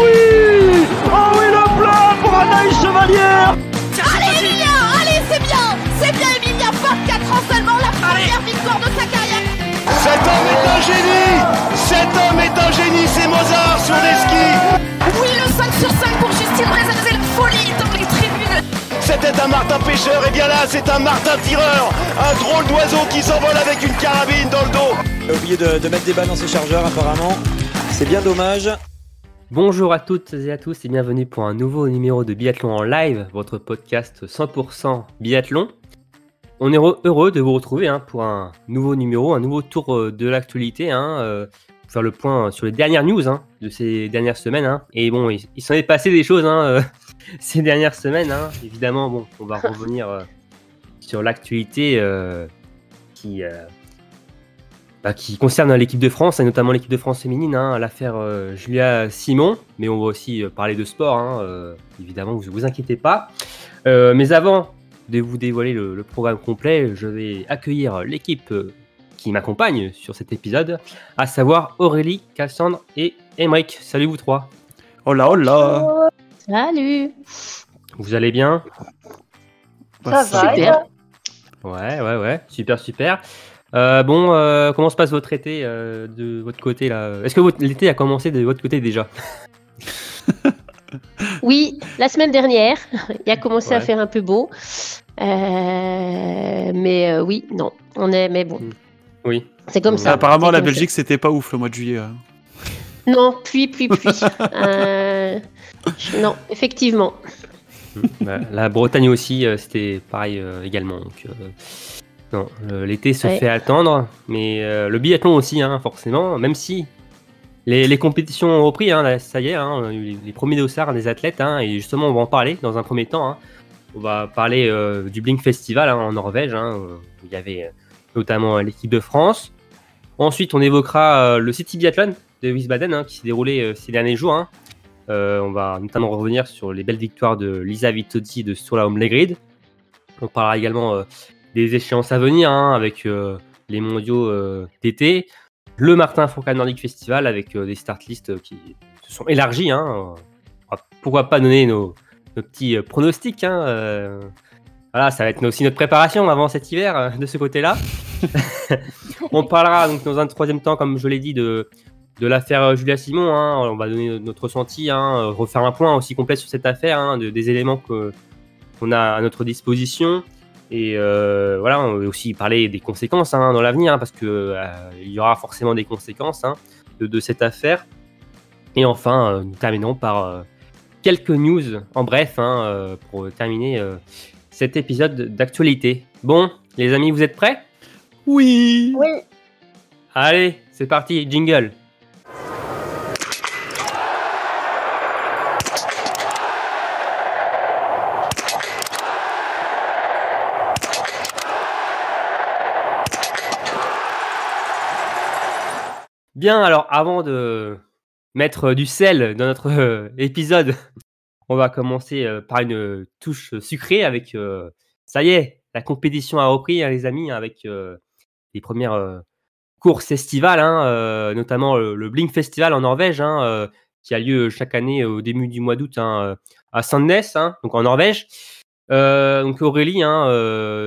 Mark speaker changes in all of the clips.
Speaker 1: oui! Oh oui, le plat pour Anaïs Chevalier!
Speaker 2: Allez Emilia, allez c'est bien Emilia, 24 ans seulement, la première victoire de sa carrière.
Speaker 3: Cet homme est un génie, c'est Mozart sur des skis.
Speaker 2: Oui, le 5 sur 5 pour Justine Breza, c'est la folie dans les tribunes.
Speaker 3: C'était un Martin pêcheur, et bien là c'est un Martin tireur, un drôle d'oiseau qui s'envole avec une carabine dans le dos.
Speaker 4: Il a oublié de mettre des balles dans ses chargeurs apparemment, c'est bien dommage.
Speaker 5: Bonjour à toutes et à tous et bienvenue pour un nouveau numéro de Biathlon en live, votre podcast 100% biathlon. On est heureux de vous retrouver pour un nouveau numéro, un nouveau tour de l'actualité, pour faire le point sur les dernières news de ces dernières semaines. Et bon, il s'en est passé des choses ces dernières semaines. Évidemment, bon, on va revenir sur l'actualité qui concerne l'équipe de France, et notamment l'équipe de France féminine, l'affaire Julia Simon. Mais on va aussi parler de sport, évidemment, vous inquiétez pas. Mais avant de vous dévoiler le programme complet, je vais accueillir l'équipe qui m'accompagne sur cet épisode, à savoir Aurélie, Cassandre et Émeric. Salut vous trois.
Speaker 6: Hola, hola.
Speaker 7: Salut.
Speaker 5: Vous allez bien?
Speaker 7: Ça va, super.
Speaker 5: Ouais, super. Comment se passe votre été de votre côté là? Est-ce que l'été a commencé de votre côté déjà?
Speaker 7: Oui, la semaine dernière, il a commencé à faire un peu beau. Oui, non, mais bon.
Speaker 5: Oui.
Speaker 7: C'est comme ça.
Speaker 6: Apparemment,
Speaker 7: c'est
Speaker 6: la
Speaker 7: comme
Speaker 6: Belgique,
Speaker 7: ça.
Speaker 6: c'était pas ouf le mois de juillet.
Speaker 7: Non, pluie. Non, effectivement.
Speaker 5: La Bretagne aussi, c'était pareil également. Donc, non, l'été se fait attendre, mais le biathlon aussi, forcément, même si les compétitions ont repris, là, ça y est, on a eu les premiers dossards des athlètes, et justement, on va en parler dans un premier temps. On va parler du Blink Festival en Norvège, où il y avait notamment l'équipe de France. Ensuite, on évoquera le City Biathlon de Wiesbaden, qui s'est déroulé ces derniers jours. On va notamment revenir sur les belles victoires de Lisa Vitozzi de Sturla Holmlegrid. On parlera également des échéances à venir, avec les mondiaux d'été, le Martin Fourcade Nordic Festival avec des start lists qui se sont élargis. Pourquoi pas donner nos petits pronostics. Voilà, ça va être aussi notre préparation avant cet hiver de ce côté-là. On parlera donc dans un troisième temps, comme je l'ai dit, de l'affaire Julia Simon. On va donner notre ressenti, refaire un point aussi complet sur cette affaire, des éléments qu'on a à notre disposition. Et voilà, on va aussi parler des conséquences dans l'avenir, parce que il y aura forcément des conséquences de cette affaire. Et enfin, nous terminerons par quelques news en bref, pour terminer cet épisode d'actualité. Bon, les amis, vous êtes prêts?
Speaker 6: Oui.
Speaker 5: Allez, c'est parti, jingle. Bien, alors avant de mettre du sel dans notre épisode, on va commencer par une touche sucrée avec, ça y est, la compétition a repris, les amis, avec les premières courses estivales, notamment le Blink Festival en Norvège, qui a lieu chaque année au début du mois d'août à Sandnes, donc en Norvège. Donc Aurélie,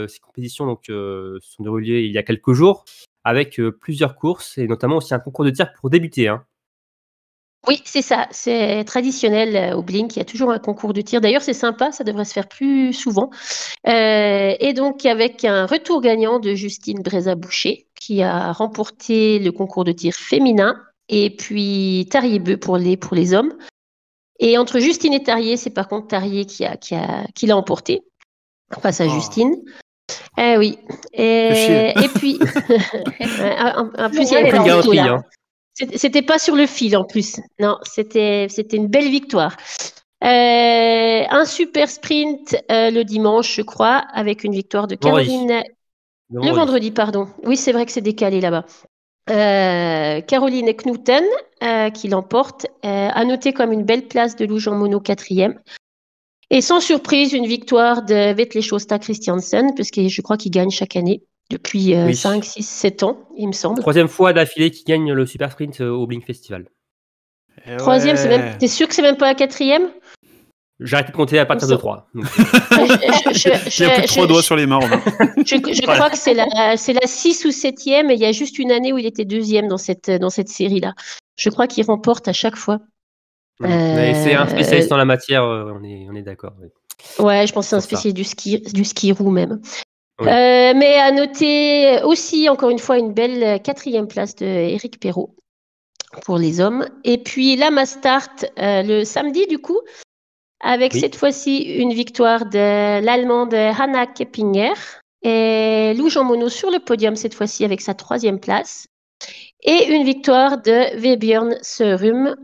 Speaker 5: ces compétitions sont déroulées il y a quelques jours, avec plusieurs courses et notamment aussi un concours de tir pour débuter.
Speaker 7: Oui, c'est ça. C'est traditionnel au Blink. Il y a toujours un concours de tir. D'ailleurs, c'est sympa. Ça devrait se faire plus souvent. Et donc, avec un retour gagnant de Justine Breza-Boucher, qui a remporté le concours de tir féminin, et puis Tarier-Beu pour les hommes. Et entre Justine et Tarier, c'est par contre Tarier qui l'a emporté face à Justine. Oui. Et puis, en plus, il y avait
Speaker 5: Aucune garantie.
Speaker 7: C'était pas sur le fil en plus. Non, c'était une belle victoire. Un super sprint le dimanche, je crois, avec une victoire de Caroline. Le vendredi, pardon. Oui, c'est vrai que c'est décalé là-bas. Caroline Knuten qui l'emporte. À noter comme une belle place de Lou Jean Monod, 4e. Et sans surprise, une victoire de Vetle Sjostad Christiansen, parce que je crois qu'il gagne chaque année depuis 5, 6, 7 ans, il me semble.
Speaker 5: 3e fois d'affilée qu'il gagne le Super Sprint au Blink Festival.
Speaker 7: Troisième, c'est même. T'es sûr que c'est même pas la quatrième?
Speaker 5: J'ai arrêté de compter à partir de 3.
Speaker 6: Il n'y a plus de 3 doigts sur les mains, Romain.
Speaker 7: Je crois que c'est la 6 ou 7e, et il y a juste une année où il était deuxième dans cette série-là. Je crois qu'il remporte à chaque fois.
Speaker 5: Mais c'est un spécialiste en la matière, on est d'accord. Oui.
Speaker 7: Ouais, je pense que c'est un spécialiste du ski roue même.
Speaker 5: Oui.
Speaker 7: Mais à noter aussi, encore une fois, une belle 4e place de Éric Perrault pour les hommes. Et puis la Mastart le samedi, du coup, avec cette fois-ci une victoire de l'Allemande Hanna Keppinger et Lou Jean Monod sur le podium cette fois-ci avec sa 3e place. Et une victoire de Vebjørn Sørum,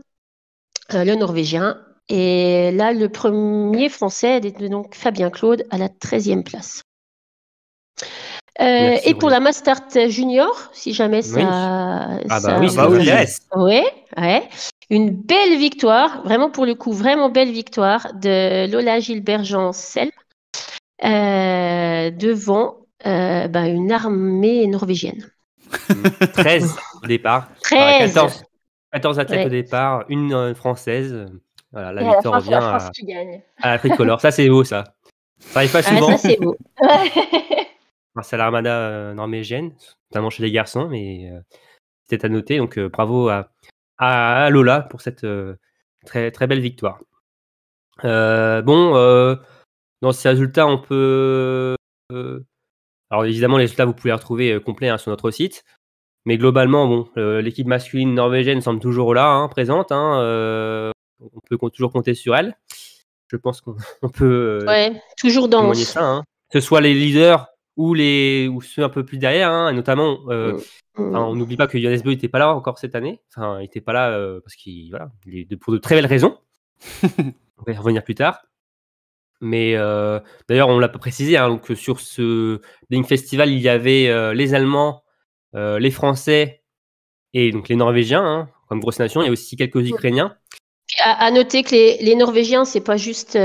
Speaker 7: le Norvégien. Et là, le premier Français était donc Fabien Claude à la 13e place.
Speaker 5: Merci,
Speaker 7: et pour la Mastart Junior, si jamais ça...
Speaker 5: oui, ça vous intéresse.
Speaker 7: Ouais. Une belle victoire, vraiment pour le coup, vraiment belle victoire de Lola Gilbert-Jean-Selm devant une armée norvégienne.
Speaker 5: 13 au départ.
Speaker 7: 13
Speaker 5: 14 athlètes au départ, une française. Voilà, la victoire revient à la tricolore. Ça, c'est beau, ça. Ça arrive pas souvent.
Speaker 7: Ça, c'est beau.
Speaker 5: C'est l'armada norvégienne, notamment chez les garçons, mais c'était à noter. Donc, bravo à Lola pour cette très, très belle victoire. Dans ces résultats, on peut... alors, évidemment, les résultats, vous pouvez les retrouver complets sur notre site. Mais globalement, l'équipe masculine norvégienne semble toujours là, présente. On peut toujours compter sur elle. Je pense qu'on peut
Speaker 7: toujours
Speaker 5: témoigner ça. Que ce soit les leaders ou ceux un peu plus derrière. Et notamment, on n'oublie pas que Johannes Bö n'était pas là encore cette année. Enfin, il n'était pas là parce qu'il est pour de très belles raisons. On va y revenir plus tard. Mais d'ailleurs, on ne l'a pas précisé. Donc, sur ce Blink Festival, il y avait les Allemands, les Français et donc les Norvégiens, comme grosse nation. Il y a aussi quelques Ukrainiens.
Speaker 7: À noter que les Norvégiens, c'est pas juste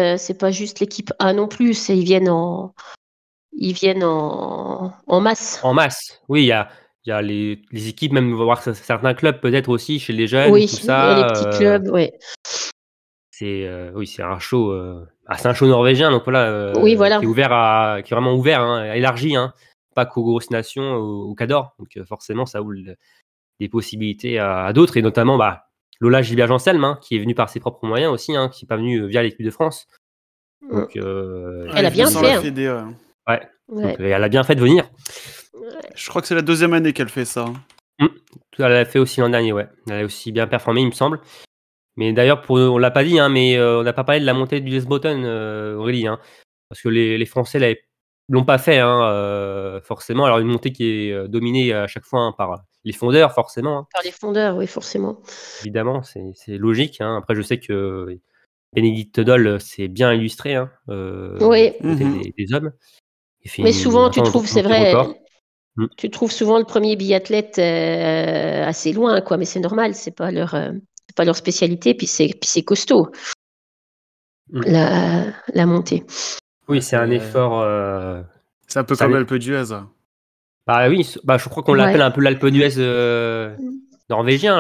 Speaker 7: l'équipe A non plus. Ils viennent en masse.
Speaker 5: En masse, oui. Il y a les équipes, même voir certains clubs peut-être aussi chez les jeunes.
Speaker 7: Oui,
Speaker 5: tout ça,
Speaker 7: les petits clubs, oui.
Speaker 5: C'est un show. C'est un show norvégien, donc voilà.
Speaker 7: Voilà.
Speaker 5: Qui est vraiment ouvert, élargi, pas qu'aux grosses nations, au cador. Donc forcément, ça ouvre des possibilités à d'autres, et notamment Lola Gilbert-Jean-Selm, qui est venue par ses propres moyens aussi, qui n'est pas venue via l'équipe de France. Donc,
Speaker 7: elle a bien fait.
Speaker 5: Donc, elle a bien fait de venir.
Speaker 6: Je crois que c'est la 2e année qu'elle fait ça.
Speaker 5: Elle l'a fait aussi l'an dernier, ouais. Elle a aussi bien performé, il me semble. Mais d'ailleurs, on l'a pas dit, mais on n'a pas parlé de la montée du Lesboton, Aurélie, parce que les Français l'ont pas fait, forcément. Alors une montée qui est dominée à chaque fois par les fondeurs, forcément.
Speaker 7: Par les fondeurs, oui, forcément.
Speaker 5: Évidemment, c'est logique. Après, je sais que Bénédicte Doll s'est bien illustré des hommes.
Speaker 7: Mais souvent, tu trouves, c'est vrai, tu trouves souvent le premier biathlète assez loin, quoi. Mais c'est normal, c'est pas leur spécialité, puis c'est costaud la montée.
Speaker 5: Oui, c'est un effort.
Speaker 6: C'est un peu comme l'Alpe d'Huez.
Speaker 5: Oui, je crois qu'on l'appelle un peu l'Alpe d'Huez norvégien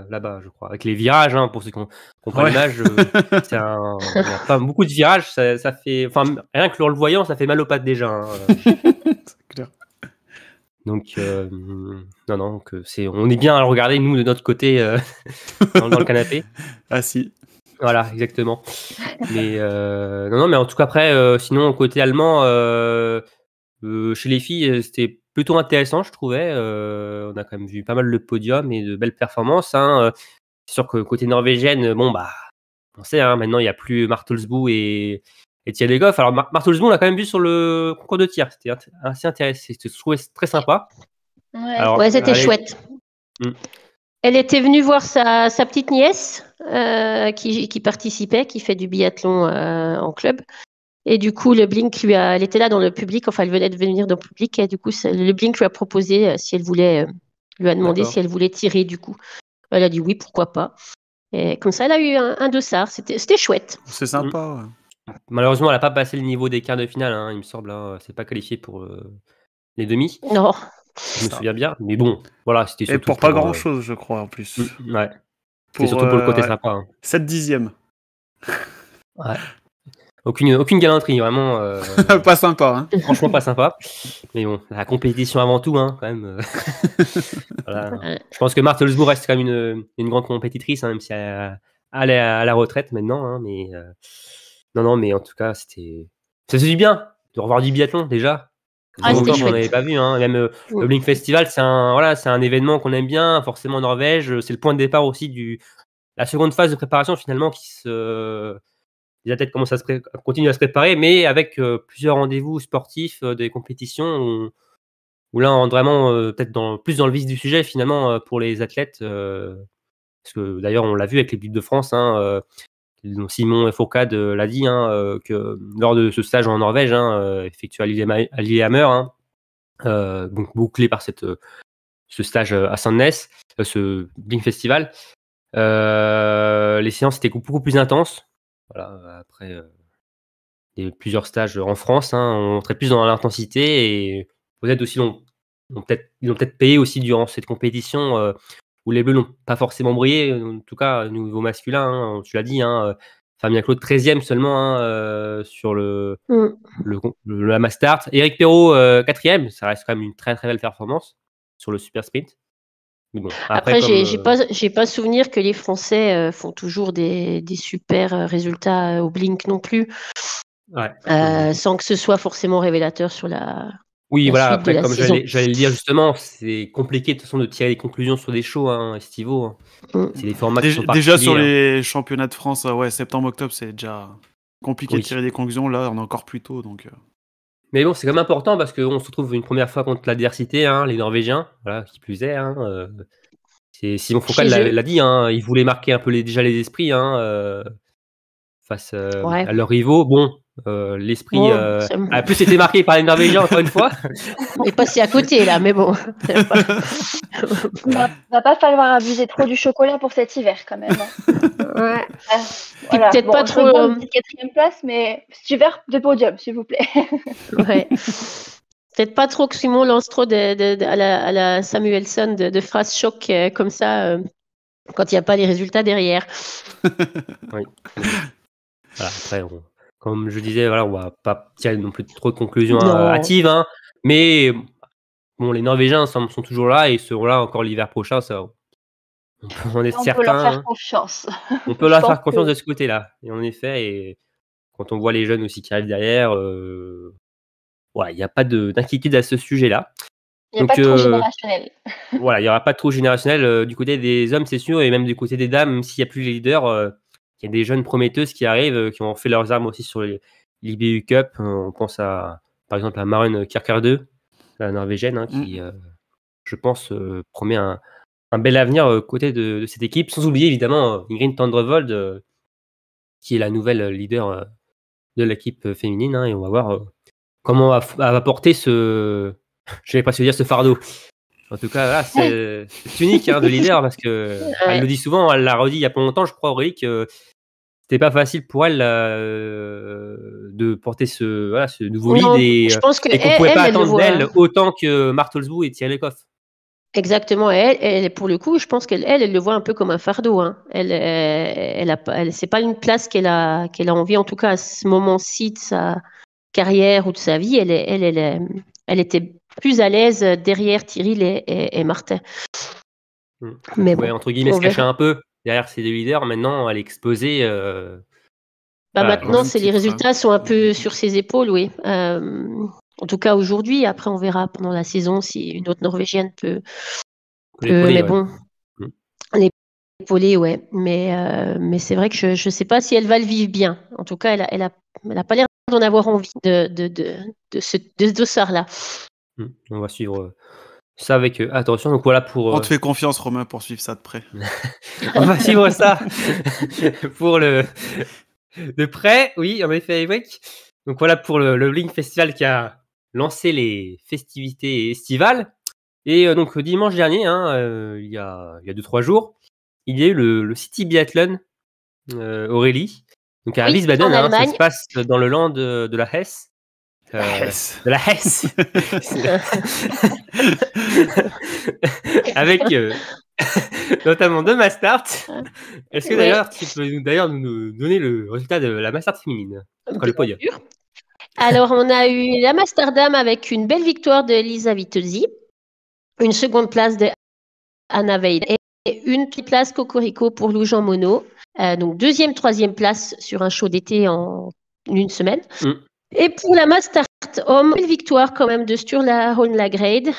Speaker 5: là-bas, je crois, avec les virages, pour ceux qui ont l'image. Il y a pas beaucoup de virages, ça fait, rien que le voyant, ça fait mal aux pattes déjà.
Speaker 6: C'est clair.
Speaker 5: Donc on est bien à le regarder nous de notre côté dans le canapé.
Speaker 6: Ah si.
Speaker 5: Voilà, exactement. Mais mais en tout cas après, sinon côté allemand, chez les filles, c'était plutôt intéressant, je trouvais. On a quand même vu pas mal de podiums et de belles performances. C'est sûr que côté norvégienne, on sait, maintenant il n'y a plus Martelsbu et Tjedegoff. Alors Martelsbu, on l'a quand même vu sur le concours de tir. C'était assez intéressant. Je trouvais très sympa.
Speaker 7: Ouais, c'était chouette. Elle était venue voir sa petite nièce qui participait, qui fait du biathlon en club. Et du coup, le Blink elle était là dans le public, elle venait de venir dans le public, et du coup, le Blink lui a proposé si elle voulait, lui a demandé si elle voulait tirer, du coup. Elle a dit oui, pourquoi pas. Et comme ça, elle a eu un dossard, c'était chouette.
Speaker 6: C'est sympa,
Speaker 5: Malheureusement, elle n'a pas passé le niveau des quarts de finale, il me semble. C'est pas qualifié pour les demi.
Speaker 7: Non.
Speaker 5: Je me souviens bien, mais bon, voilà, c'était surtout
Speaker 6: pour pas grand-chose, je crois, en plus.
Speaker 5: Ouais. C'est surtout pour le côté sympa. Hein.
Speaker 6: 7 dixièmes.
Speaker 5: Ouais. Aucune galanterie, vraiment.
Speaker 6: Pas sympa. Hein.
Speaker 5: Franchement, pas sympa. Mais bon, la compétition avant tout, hein, quand même. Voilà. Je pense que Martelsbourg reste quand même une grande compétitrice, hein, même si elle est à la retraite maintenant. Hein, mais non, mais en tout cas, ça fait du bien de revoir du biathlon déjà.
Speaker 7: C'était
Speaker 5: On
Speaker 7: chouette.
Speaker 5: n'avait pas vu. Hein. Même le Blink Festival, c'est un événement qu'on aime bien, forcément en Norvège. C'est le point de départ aussi la seconde phase de préparation finalement les athlètes commencent à continuer à se préparer, mais avec plusieurs rendez-vous sportifs, des compétitions où là on rentre vraiment peut-être plus dans le vif du sujet finalement pour les athlètes. Parce que d'ailleurs on l'a vu avec l'équipe de France, hein, Simon Fourcade l'a dit, hein, que lors de ce stage en Norvège, effectué à Lillehammer, hein, donc bouclé par ce stage à Sandnes, ce Blink Festival, les séances étaient beaucoup plus intenses. Voilà, après, il y a eu plusieurs stages en France, hein, on rentrait plus dans l'intensité et peut-être aussi ils ont peut-être payé aussi durant cette compétition où les Bleus n'ont pas forcément brillé, en tout cas au niveau masculin, hein, tu l'as dit, hein, Fabien Claude 13e seulement hein, sur la mass start. Éric Perrault 4e, ça reste quand même une très très belle performance sur le super sprint. Bon,
Speaker 7: après j'ai pas souvenir que les Français font toujours des super résultats au Blink non plus, sans que ce soit forcément révélateur sur la.
Speaker 5: Oui, voilà. Après, comme
Speaker 7: j'allais
Speaker 5: le dire justement, c'est compliqué de toute façon de tirer des conclusions sur des shows estivaux. Hein. C'est des formats qui sont
Speaker 6: déjà sur les championnats de France, septembre-octobre, c'est déjà compliqué de tirer des conclusions. Là, on est encore plus tôt, donc.
Speaker 5: Mais bon, c'est quand même important parce qu'on se retrouve une première fois contre l'adversité, hein, les Norvégiens, voilà, qui plus est. Hein, c'est Simon Fourcade l'a dit, hein, ils voulaient marquer un peu déjà les esprits face à leurs rivaux. Bon, l'esprit a plus été marqué par les Norvégiens encore une fois.
Speaker 7: On est passé à côté là, mais bon.
Speaker 8: Va pas falloir abuser trop du chocolat pour cet hiver quand même.
Speaker 7: Ouais.
Speaker 8: Voilà.
Speaker 7: Peut-être pas trop.
Speaker 8: Une 4e place, mais cet hiver de podium, s'il vous plaît.
Speaker 7: Ouais. Peut-être pas trop que Simon lance trop à la Samuelsson de phrases choc comme ça quand il n'y a pas les résultats derrière.
Speaker 5: Oui. Voilà, après, comme je disais, voilà, on va pas tirer non plus trop de conclusions hâtives, hein, mais bon, les Norvégiens sont toujours là et ils seront là encore l'hiver prochain. Ça, on peut en être certain.
Speaker 8: On peut leur faire confiance.
Speaker 5: On peut leur faire confiance de ce côté-là. Et en effet, quand on voit les jeunes aussi qui arrivent derrière, il n'y a pas d'inquiétude à ce sujet-là.
Speaker 8: Il n'y a pas trop générationnel.
Speaker 5: Voilà, il n'y aura pas trop générationnel du côté des hommes, c'est sûr, et même du côté des dames, même s'il n'y a plus les leaders. Il y a des jeunes prometteuses qui arrivent, qui ont fait leurs armes aussi sur l'IBU Cup. On pense par exemple à Maren Kierkegaard, la norvégienne, hein, qui, je pense, promet un bel avenir côté de cette équipe. Sans oublier évidemment Ingrid Tendrevold, qui est la nouvelle leader de l'équipe féminine. Hein, et on va voir comment elle va porter je vais pas se dire ce fardeau. En tout cas, là, c'est unique de leader parce que elle le dit souvent, elle l'a redit il y a pas longtemps, je crois, Aurélie, que c'était pas facile pour elle de porter ce nouveau lead et qu'on ne pouvait pas attendre d'elle autant que Martelsbourg et Thierry Lecoff.
Speaker 7: Exactement. Elle, pour le coup, je pense qu'elle le voit un peu comme un fardeau. Hein. C'est pas une place qu'elle a envie, en tout cas à ce moment-ci de sa carrière ou de sa vie. Elle était plus à l'aise derrière Thierry et Martin.
Speaker 5: Mais bon, entre guillemets, se cacher un peu derrière ces deux leaders. Maintenant, elle est exposée.
Speaker 7: Maintenant, les résultats sont un peu sur ses épaules, oui. En tout cas, aujourd'hui. Après, on verra pendant la saison si une autre Norvégienne peut. Mais bon, l'épauler, ouais. Mais c'est vrai que je ne sais pas si elle va le vivre bien. En tout cas, elle a pas l'air d'en avoir envie de ce dossard-là.
Speaker 5: On va suivre ça avec attention. Donc voilà pour.
Speaker 6: On te fait confiance, Romain, pour suivre ça de près.
Speaker 5: On va suivre ça pour de près. Oui, en effet, Eric. Donc voilà pour le Blink Festival qui a lancé les festivités estivales. Et donc dimanche dernier, il y a 2-3 jours, il y a eu le City Biathlon Aurélie. Donc à Wiesbaden, ça se passe dans le land de la Hesse. De la Hesse. notamment de Mastart. Est-ce que d'ailleurs, tu peux nous donner le résultat de la Mastart féminine, le podium?
Speaker 7: Alors, on a eu la Masterdam avec une belle victoire de Lisa Vitozzi, une seconde place de Anna Weide et une place Cocorico pour Lou Jean Monod. Donc, deuxième, troisième place sur un show d'été en une semaine. Et pour la Mastart Homme, une victoire quand même de Sturla Holmlagrade,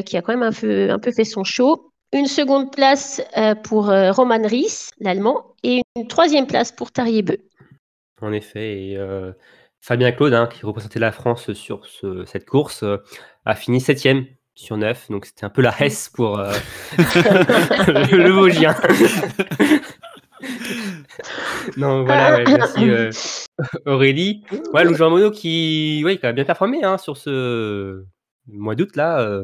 Speaker 7: qui a quand même un peu fait son show. Une seconde place pour Roman Ries, l'Allemand, et une troisième place pour Tarjei Bø.
Speaker 5: En effet, et Fabien Claude, qui représentait la France sur cette course, a fini 7e sur 9, donc c'était un peu la Hesse pour le Vosgien. Non, voilà, merci Aurélie. Ouais, Lou Jean Monod qui a bien performé sur ce mois d'août là.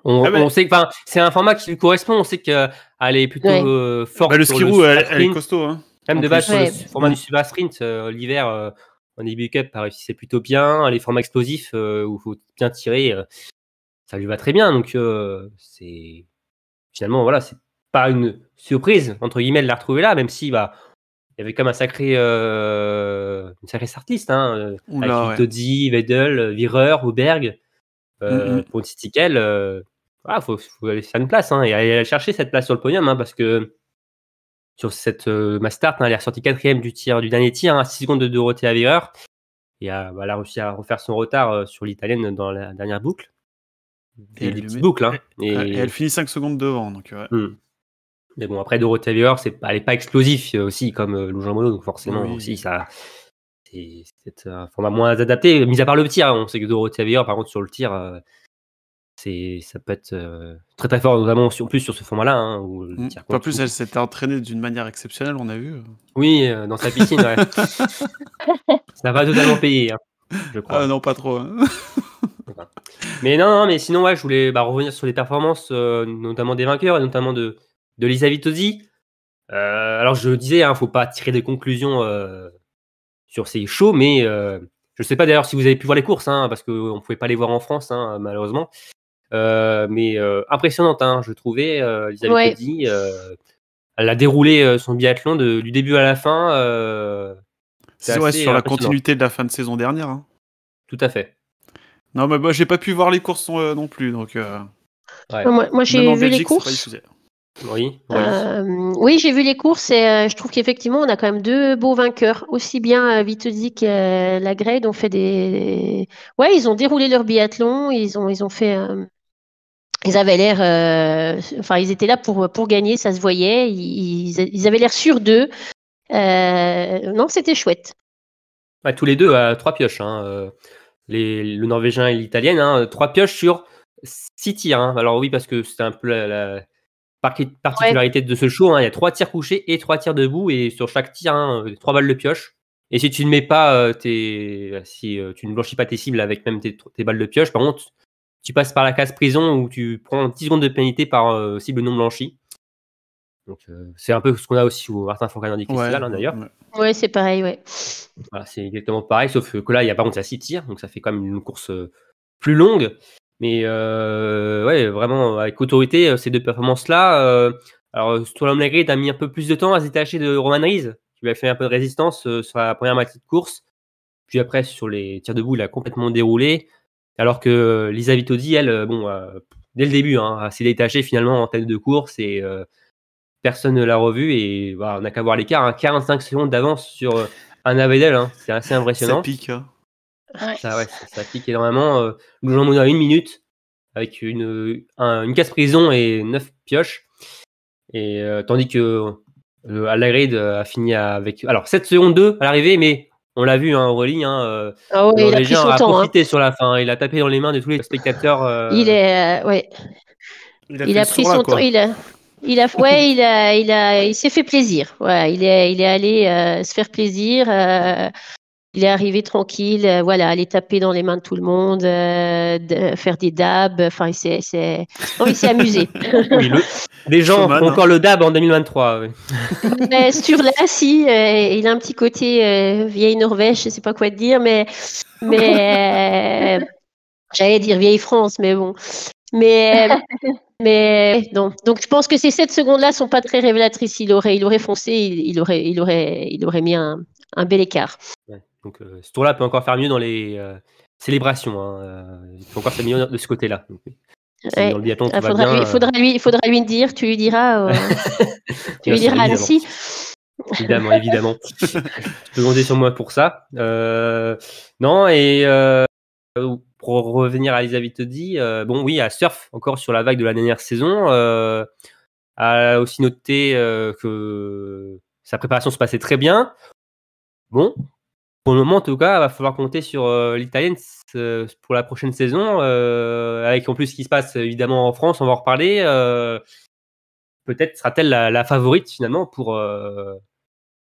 Speaker 5: On sait que c'est un format qui lui correspond, on sait qu'elle est plutôt forte.
Speaker 6: Le skiroo, elle est costaud. Hein.
Speaker 5: Même de base, sur le format du Super Sprint, l'hiver, en début cup, elle réussissait plutôt bien. Les formats explosifs où il faut bien tirer, ça lui va très bien. Donc, c'est finalement, voilà, c'est pas une surprise, entre guillemets, de la retrouver là, même si il y avait comme une sacrée startlist. Avec Vitozzi, Weidel, Wierer, Auberg, Pontistikel. Il faut aller faire une place et aller chercher cette place sur le podium parce que sur cette Mastart, elle est ressortie 4e du dernier tir, à 6 secondes de Dorothea Wierer. Et elle a réussi à refaire son retard sur l'italienne dans la dernière boucle. Et des petites boucles.
Speaker 6: Et elle finit 5 secondes devant. Donc,
Speaker 5: Mais bon, après, Dorothea Wierer, elle n'est pas explosif aussi comme Lou Jean Monod, donc forcément aussi, c'est un format moins adapté. Mis à part le tir, on sait que Dorothea Wierer, par contre, sur le tir, ça peut être très très fort, notamment en plus sur ce format-là.
Speaker 6: En plus, elle s'était entraînée d'une manière exceptionnelle, on a vu.
Speaker 5: Oui, dans sa piscine, ouais. Ça va totalement payer, je crois.
Speaker 6: Non, pas trop.
Speaker 5: Mais non, mais sinon, je voulais revenir sur les performances, notamment des vainqueurs, et notamment de Lisa Vitozzi. Alors, je disais, faut pas tirer des conclusions sur ces shows, mais je sais pas d'ailleurs si vous avez pu voir les courses, parce qu'on pouvait pas les voir en France, malheureusement. Mais impressionnante, je trouvais, Lisa Vitozzi. Elle a déroulé son biathlon du début à la fin.
Speaker 6: Sur la continuité de la fin de saison dernière.
Speaker 5: Tout à fait.
Speaker 6: Non, mais j'ai pas pu voir les courses non plus. Donc,
Speaker 7: moi j'ai vu les courses.
Speaker 5: Oui,
Speaker 7: oui, j'ai vu les courses et je trouve qu'effectivement, on a quand même deux beaux vainqueurs. Aussi bien Vitozzi que Lagrade ont fait des... Ouais, ils ont déroulé leur biathlon, ils ont fait... Ils avaient l'air... ils étaient là pour gagner, ça se voyait. Ils avaient l'air sûrs d'eux. Non, c'était chouette.
Speaker 5: Tous les deux à 3 pioches. Le Norvégien et l'Italienne, 3 pioches sur 6 tirs. Alors oui, parce que c'était un peu la particularité de ce show, il y a 3 tirs couchés et 3 tirs debout, et sur chaque tir, 3 balles de pioche. Et si tu ne mets pas si tu ne blanchis pas tes cibles avec même tes balles de pioche, par contre, tu passes par la case prison où tu prends 10 secondes de pénalité par cible non blanchie. Donc c'est un peu ce qu'on a aussi au Martin Fourcade Festival, d'ailleurs.
Speaker 7: Ouais, c'est pareil, ouais.
Speaker 5: Voilà, c'est exactement pareil, sauf que là, il y a par contre 6 tirs, donc ça fait quand même une course plus longue. Mais vraiment, avec autorité, ces deux performances-là. Alors, Sturla Holmlagrade a mis un peu plus de temps à se détacher de Roman Ries, qui lui a fait un peu de résistance sur la première moitié de course. Puis après, sur les tirs debout, il a complètement déroulé. Alors que Lisa Vitozzi, elle, dès le début, s'est détachée finalement en tête de course et personne ne l'a revue. Et on n'a qu'à voir l'écart, 45 secondes d'avance sur Anna Weidel. C'est assez impressionnant.
Speaker 6: Ça pique.
Speaker 5: Ça pique énormément. Lou Jean Monod à 1 minute avec une casse prison et 9 pioches. Et tandis que Lagrade a fini avec 7 secondes 2 à l'arrivée, mais on l'a vu, Aurélie,
Speaker 7: il a pris son temps.
Speaker 5: Profité sur la fin. Il a tapé dans les mains de tous les spectateurs.
Speaker 7: Il a pris son temps. Il s'est fait plaisir. Ouais, il est allé se faire plaisir. Il est arrivé tranquille, aller taper dans les mains de tout le monde, faire des dabs. Enfin, il s'est amusé.
Speaker 5: Oui, les gens font encore le dab en 2023. Oui.
Speaker 7: Sturla, il a un petit côté vieille Norvège, je sais pas quoi te dire, mais j'allais dire vieille France, mais bon. Mais non. Donc je pense que ces 7 secondes-là sont pas très révélatrices. Il aurait foncé, il aurait mis un bel écart.
Speaker 5: Ouais. Donc ce tour-là peut encore faire mieux dans les célébrations. Hein. Il peut encore faire mieux de ce côté-là. Donc,
Speaker 7: Ouais.
Speaker 5: dans le biathlon, tout va
Speaker 7: Faudra
Speaker 5: bien.
Speaker 7: il faudra lui dire. Tu lui diras. Tu lui
Speaker 5: Bien sûr,
Speaker 7: diras à Annecy.
Speaker 5: Évidemment. Tu peux compter sur moi pour ça. Non, et pour revenir à Elisabeth Todi, bon, oui, à surf encore sur la vague de la dernière saison. A aussi noté que sa préparation se passait très bien. Bon, pour le moment, en tout cas, il va falloir compter sur l'Italienne pour la prochaine saison. Avec en plus ce qui se passe évidemment en France, on va en reparler. Peut-être sera-t-elle la favorite finalement pour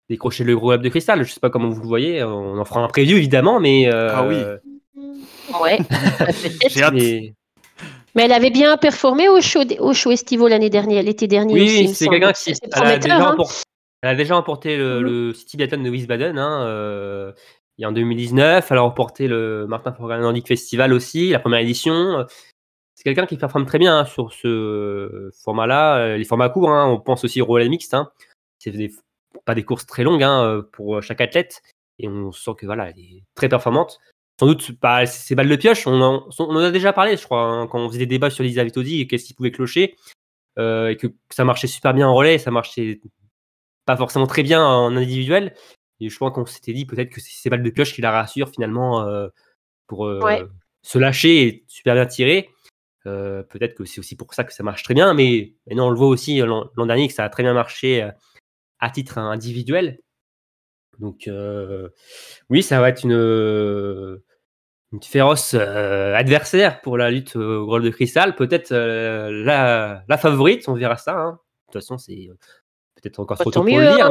Speaker 5: décrocher le gros globe de cristal. Je ne sais pas comment vous le voyez. On en fera un preview évidemment, mais
Speaker 6: Ah oui.
Speaker 7: Ouais, peut-être.
Speaker 6: J'ai hâte.
Speaker 7: Mais elle avait bien performé au show estival l'été dernier
Speaker 5: Oui,
Speaker 7: aussi.
Speaker 5: c'est quelqu'un qui elle a déjà emporté
Speaker 7: Mhm.
Speaker 5: le City Biathlon de Wiesbaden il y a en 2019. Elle a remporté le Martin Fourcade Nordic Festival aussi, la première édition. C'est quelqu'un qui performe très bien sur ce format-là. Les formats courts, on pense aussi au relais mixte. C'est pas des courses très longues pour chaque athlète. Et on sent que voilà, elle est très performante. Sans doute, ces balles de pioche, on en a déjà parlé, je crois, quand on faisait des débats sur Elisabeth Todi et qu'est-ce qui pouvait clocher. Et que ça marchait super bien en relais, ça marchait pas forcément très bien en individuel. Et je pense qu'on s'était dit peut-être que c'est ces balles de pioche qui la rassurent finalement pour se lâcher et super bien tirer. Peut-être que c'est aussi pour ça que ça marche très bien, mais non, on le voit aussi l'an dernier que ça a très bien marché à titre individuel. Donc oui, ça va être une féroce adversaire pour la lutte au globe de cristal. Peut-être la favorite, on verra ça. De toute façon, c'est peut-être encore trop tôt pour le dire,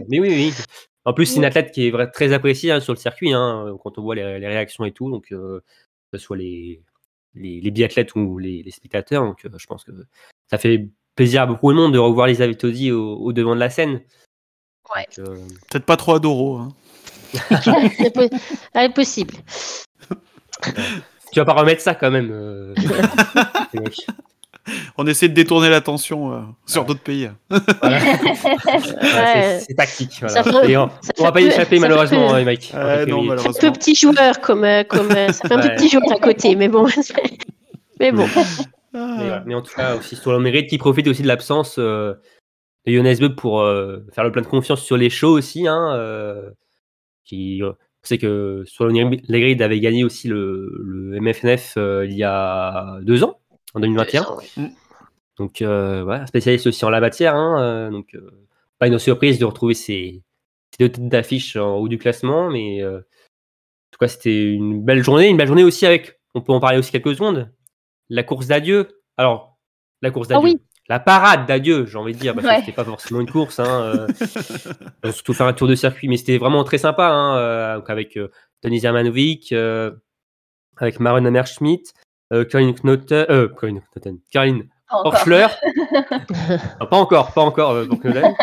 Speaker 5: mais oui. En plus, c'est une athlète qui est très appréciée sur le circuit, quand on voit les réactions et tout, donc que ce soit les biathlètes ou les spectateurs. Donc je pense que ça fait plaisir à beaucoup de monde de revoir Elisabeth Todi au devant de la scène.
Speaker 7: Ouais.
Speaker 6: Peut-être pas trop à Doro.
Speaker 7: C'est possible.
Speaker 5: Tu vas pas remettre ça quand même.
Speaker 6: On essaie de détourner l'attention sur d'autres pays.
Speaker 5: Voilà. C'est tactique. Voilà. On va pas y échapper malheureusement, Mike.
Speaker 6: Non, malheureusement.
Speaker 7: C'est un peu petit joueur comme ça fait un peu petit joueur à côté, mais bon.
Speaker 5: Mais en tout cas, aussi sur le mérite qui profite aussi de l'absence de Jonas Bö pour faire le plein de confiance sur les shows aussi. On sait que Solomon Legrid avait gagné aussi le MFNF il y a 2 ans, en 2021. Donc, spécialiste aussi en la matière. Donc, pas une surprise de retrouver ces 2 têtes d'affiche en haut du classement. Mais en tout cas, c'était une belle journée. Une belle journée aussi avec, on peut en parler aussi quelques secondes, la course d'adieu. Alors, la course d'adieu.
Speaker 7: Oui.
Speaker 5: La parade d'adieu, j'ai envie de dire, parce que c'était pas forcément une course. Surtout faire un tour de circuit. Mais c'était vraiment très sympa. Donc avec Tony Zermanovic, avec Maren Hammerschmidt, Caroline Horschler. Pas encore pour Knoden.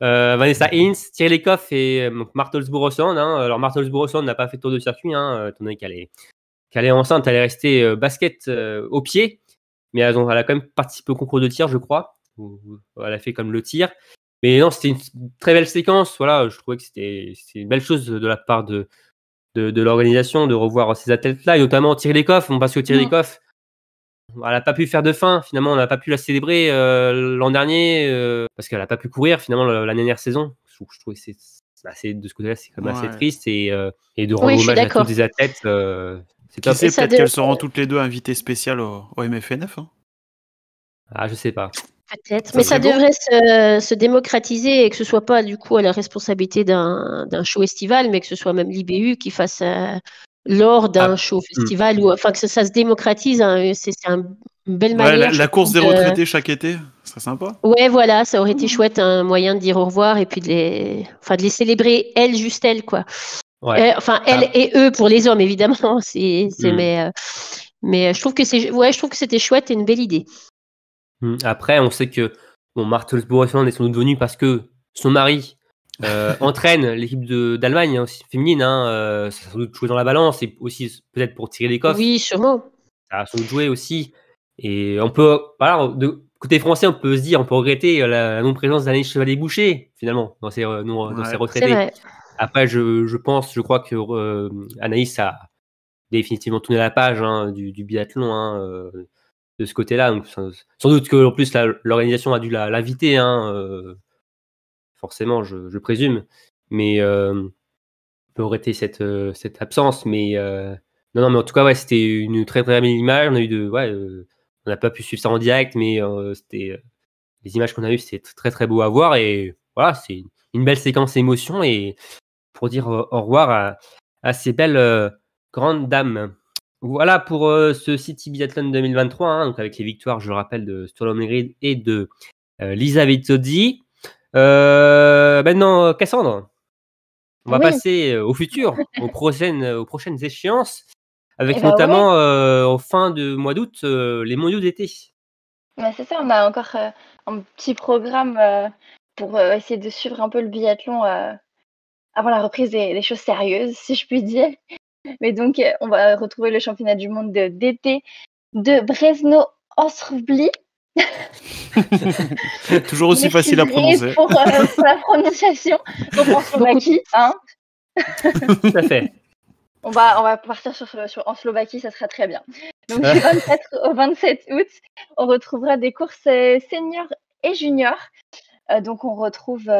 Speaker 5: Vanessa Hintz, Thierry Lecoff et Martelsbourg-Ossand. Alors Martelsbourg-Ossand n'a pas fait de tour de circuit, étant donné qu'elle est enceinte, elle est restée basket au pied, mais elle a quand même participé au concours de tir, je crois. Elle a fait comme le tir. Mais non, c'était une très belle séquence. Voilà, je trouvais que c'était une belle chose de la part de l'organisation de revoir ces athlètes-là, et notamment Thierry Lecoff, parce que Thierry Lecoff, elle n'a pas pu faire de fin. Finalement, on n'a pas pu la célébrer l'an dernier parce qu'elle n'a pas pu courir finalement la dernière saison. Je trouve que de ce côté-là, c'est quand même assez triste et de rendre hommage à tous les athlètes. C'est top.
Speaker 6: Tu sais, peut-être qu'elles seront toutes les deux invitées spéciales au MFNF.
Speaker 5: Je sais pas.
Speaker 7: Peut-être, mais ça devrait se démocratiser et que ce soit pas du coup à la responsabilité d'un show estival, mais que ce soit même l'IBU qui fasse lors d'un show festival, ou enfin que ça se démocratise. C'est une belle manière.
Speaker 6: La course des retraités chaque été, ce serait sympa.
Speaker 7: Ouais, voilà, ça aurait été chouette, un moyen de dire au revoir et puis de les célébrer, elles, juste elles, quoi.
Speaker 5: Ouais.
Speaker 7: Elles et eux pour les hommes, évidemment. Mais je trouve que c'était chouette et une belle idée.
Speaker 5: Après, on sait que Martelsbourg-Ossand est sans doute venu parce que son mari entraîne l'équipe d'Allemagne aussi féminine. Ça a sans doute joué dans la balance et aussi peut-être pour tirer les coffres.
Speaker 7: Oui, sûrement.
Speaker 5: Ça a sans doute joué aussi. Et on peut, voilà, de côté français, on peut se dire, on peut regretter la non-présence d'Anaïs Chevalier-Boucher, finalement, dans ces retraités.
Speaker 7: Vrai.
Speaker 5: Après, je crois que Anaïs a définitivement tourné la page du biathlon de ce côté-là. Donc, sans doute que en plus l'organisation a dû l'inviter, forcément, je présume. Mais on peut regretter cette absence. Mais non, mais en tout cas, ouais, c'était une très très belle image. On a eu on n'a pas pu suivre ça en direct, mais c'était les images qu'on a eues, c'était très très beau à voir. Et voilà, c'est une belle séquence émotion. Et pour dire au revoir à ces belles grandes dames. Voilà pour ce City Biathlon 2023, donc avec les victoires, je le rappelle, de Sturla Megrid et de Lisa Vittozzi. Maintenant, Cassandre, on va passer au futur, aux prochaines échéances, avec notamment en fin de mois d'août les mondiaux d'été.
Speaker 8: C'est ça, on a encore un petit programme pour essayer de suivre un peu le biathlon avant la reprise des choses sérieuses, si je puis dire. Mais donc, on va retrouver le championnat du monde d'été de Brezno-Ostrovli.
Speaker 6: Toujours aussi facile à prononcer.
Speaker 8: Pour la prononciation. Donc en Slovaquie,
Speaker 5: Tout à fait.
Speaker 8: On va partir en Slovaquie, ça sera très bien. Donc du 24 au 27 août, on retrouvera des courses seniors et juniors. Donc on retrouve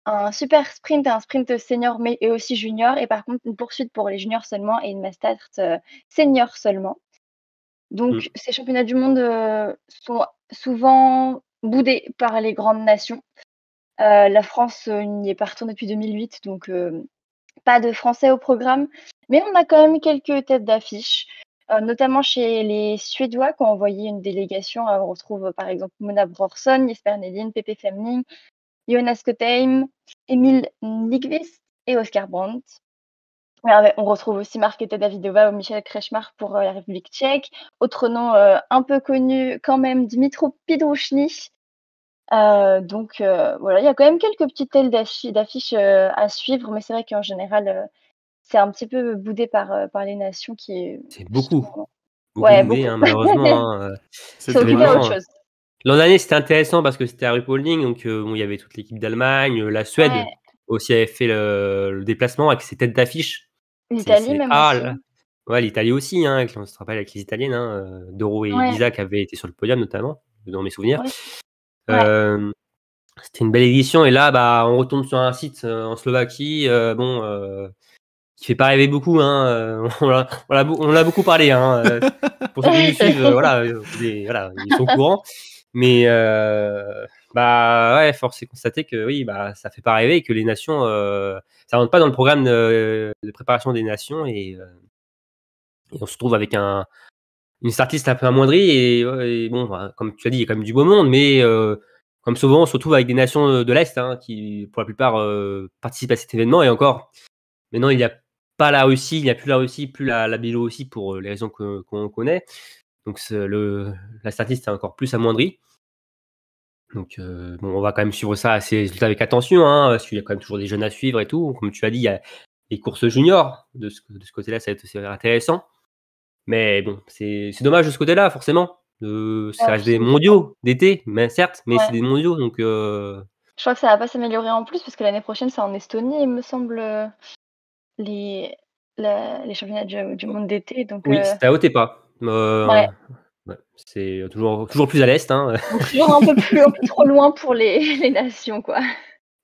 Speaker 8: un super sprint, un sprint senior mais et aussi junior, et par contre une poursuite pour les juniors seulement et une mass start senior seulement. Donc ces championnats du monde sont souvent boudés par les grandes nations. La France n'y est pas retournée depuis 2008, donc pas de Français au programme, mais on a quand même quelques têtes d'affiche, notamment chez les Suédois qui ont envoyé une délégation. On retrouve par exemple Mona Brorsson, Jesper Nedin, Pepe Fleming, Jonas Kotheim, Emil Nyqvist et Oscar Brandt. On retrouve aussi Markéta Davidova ou Michel Krečmar pour la République tchèque. Autre nom un peu connu quand même, Dmitro Pidrushny. Donc voilà, il y a quand même quelques petites têtes d'affiches à suivre, mais c'est vrai qu'en général, c'est un petit peu boudé par les nations
Speaker 5: C'est beaucoup.
Speaker 8: Ouais,
Speaker 5: boudé,
Speaker 8: beaucoup.
Speaker 5: Malheureusement.
Speaker 8: C'est occupé à autre chose.
Speaker 5: L'an dernier, c'était intéressant parce que c'était à Ruhpolding, donc il y avait toute l'équipe d'Allemagne, la Suède aussi avait fait le déplacement avec ses têtes d'affiche.
Speaker 8: L'Italie même aussi.
Speaker 5: Ouais, l'Italie aussi, on se rappelle avec les Italiennes, Doro et Lisa qui avaient été sur le podium notamment, dans mes souvenirs. C'était une belle édition, et là, on retombe sur un site en Slovaquie, qui fait pas rêver beaucoup, on l'a beaucoup parlé, pour ceux qui nous suivent, ils sont au courant, mais force est de constater que oui, ça fait pas rêver, et que les nations, ça rentre pas dans le programme de préparation des nations, et on se trouve avec une startlist un peu amoindrie, et bon, comme tu as dit, il y a quand même du beau monde, mais comme souvent, on se retrouve avec des nations de l'Est qui, pour la plupart, participent à cet événement, et encore, maintenant, il n'y a pas la Russie, il n'y a plus la Russie, plus la Biélorussie, pour les raisons qu'on connaît. Donc la startlist est encore plus amoindrie. Donc on va quand même suivre ça avec attention, parce qu'il y a quand même toujours des jeunes à suivre et tout. Comme tu as dit, il y a les courses juniors, de ce côté-là, ça va être intéressant. Mais bon, c'est dommage de ce côté-là, forcément. Ça reste des mondiaux d'été, certes, mais c'est des mondiaux, donc...
Speaker 8: Je crois que ça va pas s'améliorer en plus, parce que l'année prochaine, c'est en Estonie, il me semble, les championnats du monde d'été. Donc,
Speaker 5: oui, c'était à Otepää. C'est toujours plus à l'est.
Speaker 8: Toujours un peu trop loin pour les nations, quoi.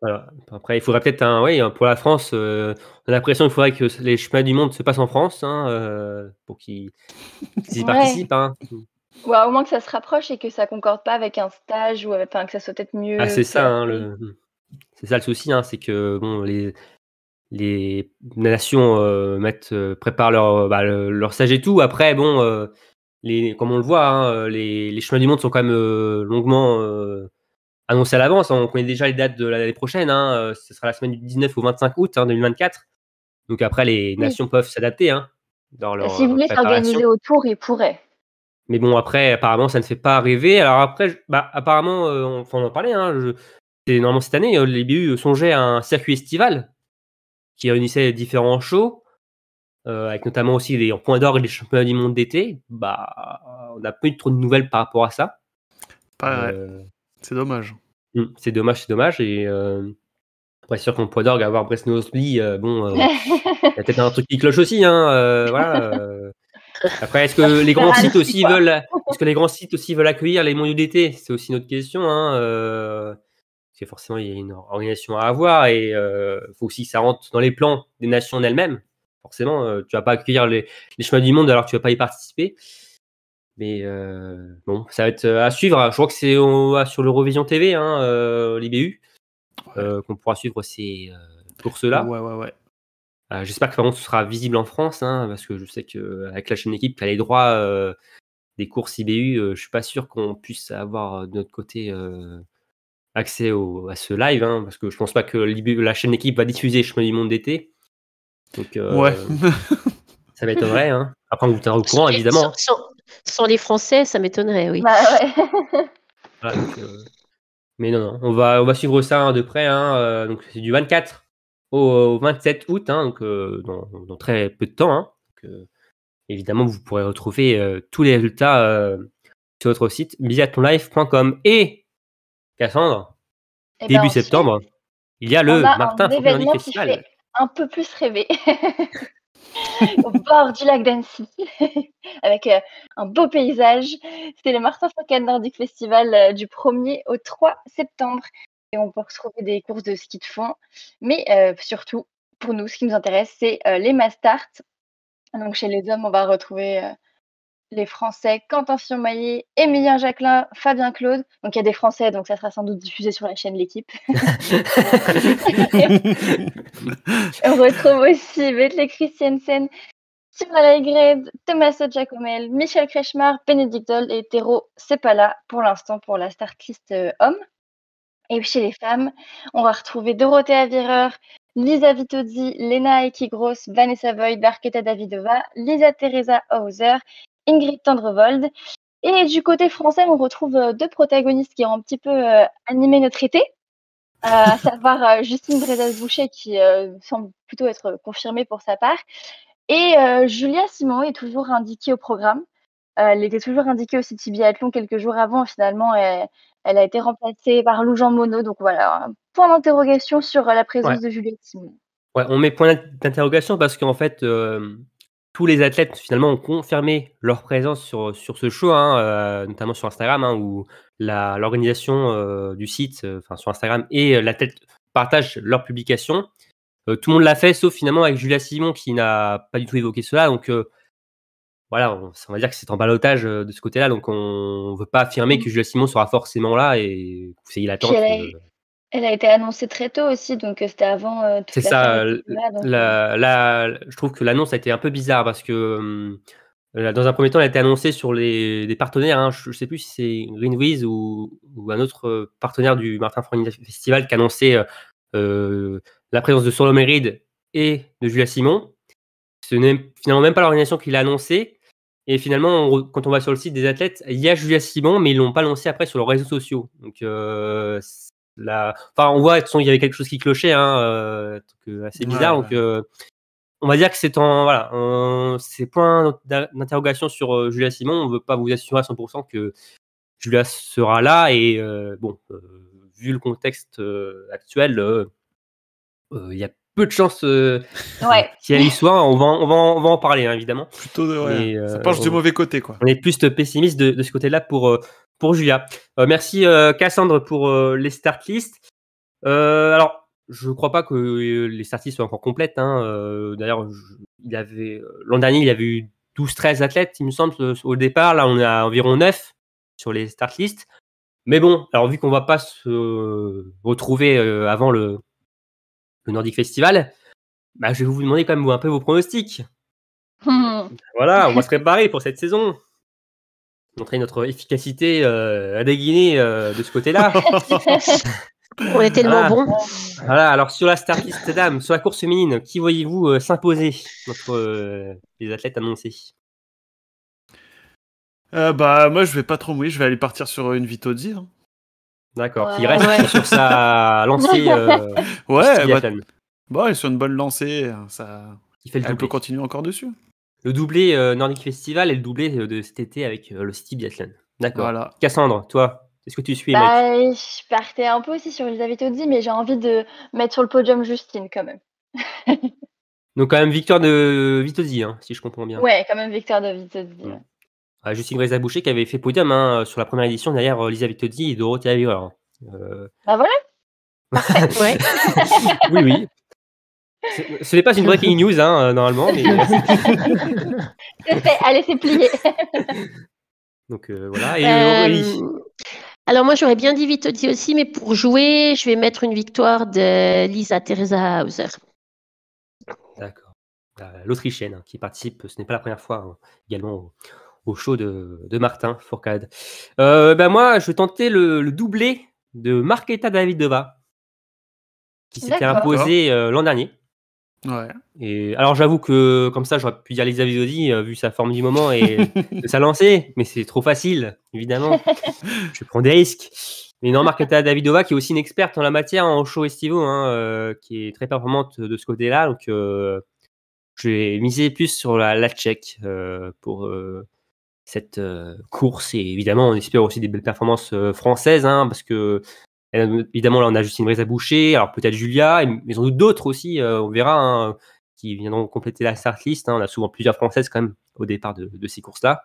Speaker 5: Voilà. Après, il faudrait peut-être pour la France, on a l'impression qu'il faudrait que les championnats du monde se passent en France, pour qu'ils y participent.
Speaker 8: Ouais, au moins que ça se rapproche et que ça concorde pas avec un stage, ou que ça soit peut-être mieux.
Speaker 5: C'est ça, c'est ça le souci, c'est que bon, les nations préparent leur stage et tout. Après, bon, comme on le voit, les championnats du monde sont quand même longuement annoncés à l'avance. On connaît déjà les dates de l'année prochaine. Ce sera la semaine du 19 au 25 août 2024. Donc après, les nations peuvent s'adapter dans leur
Speaker 8: si vous voulez s'organiser autour, ils pourraient.
Speaker 5: Mais bon, après, apparemment, ça ne fait pas rêver. Alors après, apparemment, on en parlait. Normalement, cette année, les BU songeaient à un circuit estival qui réunissait différents shows. avec notamment aussi les points d'orgue et les championnats du monde d'été, on n'a pas eu trop de nouvelles par rapport à ça.
Speaker 6: C'est dommage.
Speaker 5: C'est dommage. Et après, c'est sûr qu'en poids d'orgue, avoir Bresnowski, il y a peut-être un truc qui cloche aussi. Après, est-ce que les grands sites aussi veulent accueillir les mondiaux d'été? C'est aussi une autre question. Parce que forcément, il y a une organisation à avoir et il faut aussi que ça rentre dans les plans des nations elles-mêmes. Forcément, tu vas pas accueillir les championnats du monde alors que tu vas pas y participer. Mais bon, ça va être à suivre. Je crois que c'est sur l'Eurovision TV, l'IBU, qu'on pourra suivre ces courses-là.
Speaker 6: Ouais.
Speaker 5: J'espère que par contre ce sera visible en France, parce que je sais qu'avec la chaîne équipe, tu as les droits des courses IBU. Je suis pas sûr qu'on puisse avoir de notre côté accès à ce live, parce que je pense pas que la chaîne équipe va diffuser les championnats du monde d'été. Donc ça m'étonnerait. Après, on vous tiendra au courant, évidemment.
Speaker 7: Sans les Français, ça m'étonnerait, oui.
Speaker 8: Bah ouais.
Speaker 5: Voilà, donc, mais non, on va suivre ça de près. Donc c'est du 24 au 27 août, donc dans très peu de temps. Donc, évidemment, vous pourrez retrouver tous les résultats sur notre site biathlonlive.com. Et Cassandre, début septembre, il y a le Martin Fournier Nordic Festival.
Speaker 8: Qui fait un peu plus rêver. Au bord du lac d'Annecy, avec un beau paysage. C'est le Martin Fourcade Nordic Festival du 1er au 3 septembre. Et on peut retrouver des courses de ski de fond. Mais surtout, pour nous, ce qui nous intéresse, c'est les mass start. Donc chez les hommes, on va retrouver les Français Quentin Fillon-Maillet, Émilien Jacquelin, Fabien Claude. Donc il y a des Français, donc ça sera sans doute diffusé sur la chaîne L'équipe. On retrouve aussi Vetle Christiansen, Simon Laigred, Tommaso Giacomel, Michel Kretschmar, Bénédicte Doll et Théro Sepala pour l'instant pour la start list homme. Et chez les femmes, on va retrouver Dorothea Wierer, Lisa Vitozzi, Lena Ekigros, Vanessa Voigt, Barketa Davidova, Lisa Teresa Hauser, Ingrid Tendrevold. Et du côté français, on retrouve deux protagonistes qui ont un petit peu animé notre été, à savoir Justine Brezaz-Boucher qui semble plutôt être confirmée pour sa part. Et Julia Simon est toujours indiquée au programme. Elle était toujours indiquée au City Biathlon quelques jours avant. Finalement, elle a été remplacée par Lou Jean Monod. Donc voilà, un point d'interrogation sur la présence de Julia Simon.
Speaker 5: Ouais, on met point d'interrogation parce qu'en fait, tous les athlètes finalement ont confirmé leur présence sur ce show, notamment sur Instagram, où l'organisation du site, sur Instagram, et l'athlète partagent leurs publications. Tout le monde l'a fait, sauf finalement avec Julia Simon qui n'a pas du tout évoqué cela. Donc voilà, on va dire que c'est en ballottage de ce côté-là. Donc on ne veut pas affirmer que Julia Simon sera forcément là et que c'est l'attente.
Speaker 8: Elle a été annoncée très tôt aussi, donc c'était avant toute
Speaker 5: c'est ça. Je trouve que l'annonce a été un peu bizarre parce que dans un premier temps, elle a été annoncée sur des partenaires. Je ne sais plus si c'est Greenwiz ou un autre partenaire du Martin Fournier Festival qui annonçait la présence de Solomé Reid et de Julia Simon. Ce n'est finalement même pas l'organisation qui l'a annoncé. Et finalement, quand on va sur le site des athlètes, il y a Julia Simon, mais ils ne l'ont pas annoncé après sur leurs réseaux sociaux. Donc, on voit, de toute façon, il y avait quelque chose qui clochait, assez bizarre. Donc, on va dire que c'est c'est point d'interrogation sur Julia Simon. On ne veut pas vous assurer à 100% que Julia sera là. Et vu le contexte actuel, il y a peu de chances qu'elle y soit. On va en parler, évidemment.
Speaker 6: Plutôt, ça penche du mauvais côté, quoi.
Speaker 5: On est plus pessimiste de ce côté-là pour Julia. Merci Cassandre pour les start lists. Alors, je ne crois pas que les start lists soient encore complètes. D'ailleurs, l'an dernier, il y avait eu 12-13 athlètes, il me semble, au départ. Là, on est à environ 9 sur les start lists. Mais bon, alors vu qu'on ne va pas se retrouver avant le Nordic Festival, je vais vous demander quand même un peu vos pronostics. Voilà, on va se préparer pour cette saison. Montrer notre efficacité à déguiner de ce côté-là.
Speaker 7: On est tellement bons.
Speaker 5: Voilà, alors sur la start list dames, sur la course féminine, qui voyez-vous s'imposer entre les athlètes annoncés?
Speaker 6: Moi, je vais pas trop mouiller, je vais aller partir sur une Vitozzi.
Speaker 5: D'accord, qui reste sur sa lancée.
Speaker 6: elle est sur une bonne lancée. Ça
Speaker 5: qui fait le
Speaker 6: Elle
Speaker 5: doublé.
Speaker 6: peut continuer encore dessus.
Speaker 5: Le doublé Nordic Festival et le doublé de cet été avec le City Biathlon. D'accord.
Speaker 6: Voilà.
Speaker 5: Cassandre, toi, est-ce que tu suis, mec?
Speaker 8: Je partais un peu aussi sur Elisabeth Audi, mais j'ai envie de mettre sur le podium Justine quand même.
Speaker 5: Donc quand même victoire de Vitozzi, hein, si je comprends bien.
Speaker 8: Ouais, quand même victoire de Vitozzi.
Speaker 5: Mm. Justine Brézaboucher qui avait fait podium sur la première édition derrière Elisabeth Vitozzi et Dorothée Avirer.
Speaker 8: Bah voilà.
Speaker 7: Parfait. Ouais.
Speaker 5: Oui, oui. Ce n'est pas une breaking news, normalement. Mais...
Speaker 8: C'est fait, allez, c'est plié.
Speaker 5: Donc voilà. Et Aurélie.
Speaker 7: Alors moi j'aurais bien dit Vitozzi aussi, mais pour jouer, je vais mettre une victoire de Lisa Teresa Hauser.
Speaker 5: D'accord. L'Autrichienne qui participe, ce n'est pas la première fois, également au show de Martin Fourcade. Moi, je vais tenter le doublé de Markéta Davidova, qui s'était imposée l'an dernier.
Speaker 6: Ouais.
Speaker 5: Et alors j'avoue que comme ça j'aurais pu dire Lisa Vitozzi vu sa forme du moment et de sa lancée, mais c'est trop facile évidemment. Je prends des risques. Mais non, Markéta Davidova qui est aussi une experte en la matière en show estivaux, qui est très performante de ce côté-là. Donc je vais miser plus sur la Tchèque pour cette course et évidemment on espère aussi des belles performances françaises parce que évidemment, là, on a Justine Brézaboucher, alors peut-être Julia, mais sans doute d'autres aussi, on verra, qui viendront compléter la start list. On a souvent plusieurs Françaises quand même au départ de ces courses-là.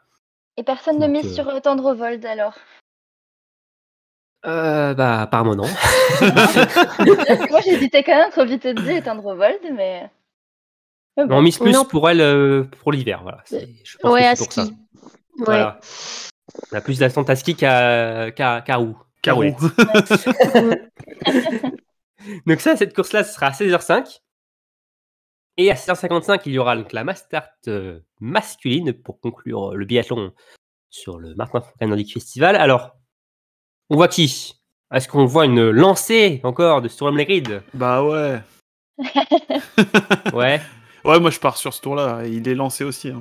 Speaker 8: Et personne ne mise sur Tendrevold alors?
Speaker 5: Apparemment non.
Speaker 8: Moi, j'hésitais quand même entre Vitozzi et Tendrevold, mais...
Speaker 5: bon. On mise plus pour elle pour l'hiver, voilà. Je pense
Speaker 7: ouais,
Speaker 5: que
Speaker 7: à
Speaker 5: c'est pour
Speaker 7: ski.
Speaker 5: ça. Ouais. Voilà. On a plus d'attente à ski qu'à roue.
Speaker 6: Carreau.
Speaker 5: Donc cette course-là, ce sera à 16h05. Et à 16h55, il y aura donc la mass start masculine pour conclure le biathlon sur le Martin Fourcade Nordic Festival. Alors, on voit qui? Est-ce qu'on voit une lancée encore de Sturm Legrid?
Speaker 6: Bah ouais.
Speaker 5: Ouais.
Speaker 6: Ouais, moi je pars sur ce tour-là. Il est lancé aussi.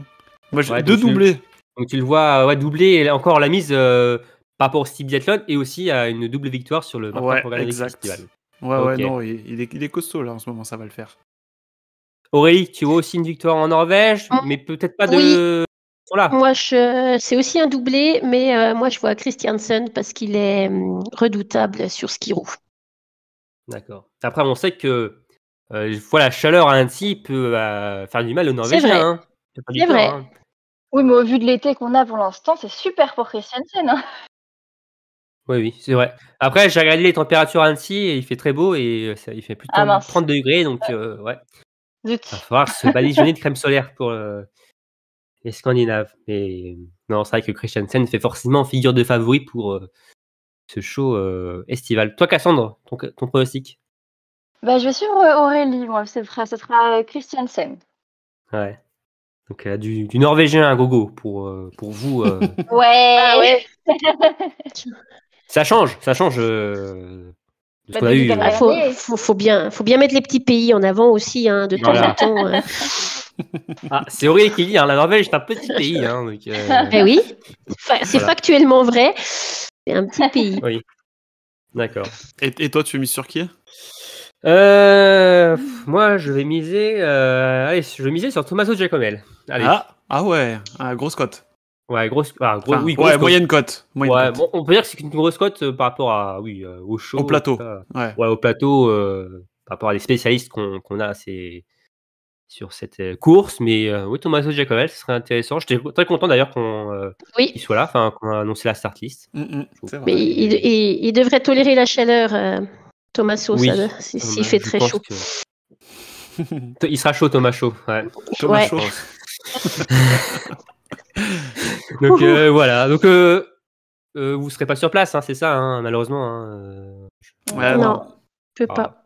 Speaker 6: Moi j'ai
Speaker 5: Ouais,
Speaker 6: deux doublés.
Speaker 5: Donc tu le vois doubler et encore la mise par rapport au City Biathlon et aussi à une double victoire sur le Martin Fourcade Nordic Festival.
Speaker 6: Ouais, non, il est costaud là en ce moment, ça va le faire.
Speaker 5: Aurélie, tu vois aussi une victoire en Norvège, mais peut-être pas de...
Speaker 7: Oui.
Speaker 5: Voilà.
Speaker 7: Moi, c'est aussi un doublé, mais moi, je vois Christiansen parce qu'il est redoutable sur ski roue.
Speaker 5: D'accord. Après, on sait que la chaleur à Annecy peut faire du mal aux Norvégiens.
Speaker 7: C'est vrai.
Speaker 8: Oui, mais au vu de l'été qu'on a pour l'instant, c'est super pour Christiansen.
Speaker 5: Oui, c'est vrai. Après, j'ai regardé les températures à Annecy et il fait très beau et il fait plus de 30 degrés, donc ouais. Il va falloir se badigeonner de crème solaire pour les Scandinaves. Mais non, c'est vrai que Christiansen fait forcément figure de favori pour ce show estival. Toi, Cassandre, ton pronostic?
Speaker 8: Je vais suivre Aurélie, moi, ça sera Christiansen.
Speaker 5: Ouais. Donc du norvégien à gogo pour vous.
Speaker 8: Ouais.
Speaker 5: Ça change de ce qu'on a eu.
Speaker 7: Faut bien mettre les petits pays en avant aussi, de temps en temps.
Speaker 5: C'est Aurélie qui dit, la Norvège est un petit pays. Donc,
Speaker 7: oui, c'est factuellement vrai. C'est un petit pays.
Speaker 5: Oui, d'accord.
Speaker 6: Et toi, tu mises sur qui?
Speaker 5: Moi, je vais miser sur Tommaso Giacomel. Allez.
Speaker 6: Ah ouais, grosse cote.
Speaker 5: Ouais, grosse
Speaker 6: moyenne cote.
Speaker 5: Bon, on peut dire que c'est une grosse cote par rapport à au show.
Speaker 6: Au plateau.
Speaker 5: Au plateau, par rapport à des spécialistes qu'on a sur cette course. Mais oui, Tommaso Giacomel, ce serait intéressant. J'étais très content d'ailleurs qu'il soit là, qu'on a annoncé la start list.
Speaker 7: Mais il devrait tolérer la chaleur, Tommaso, s'il fait très chaud.
Speaker 5: Il sera chaud, Thomas Chaud. Ouais.
Speaker 6: Thomas Chaud.
Speaker 5: Donc voilà. Donc vous serez pas sur place, c'est ça, malheureusement.
Speaker 7: Non, je peux pas.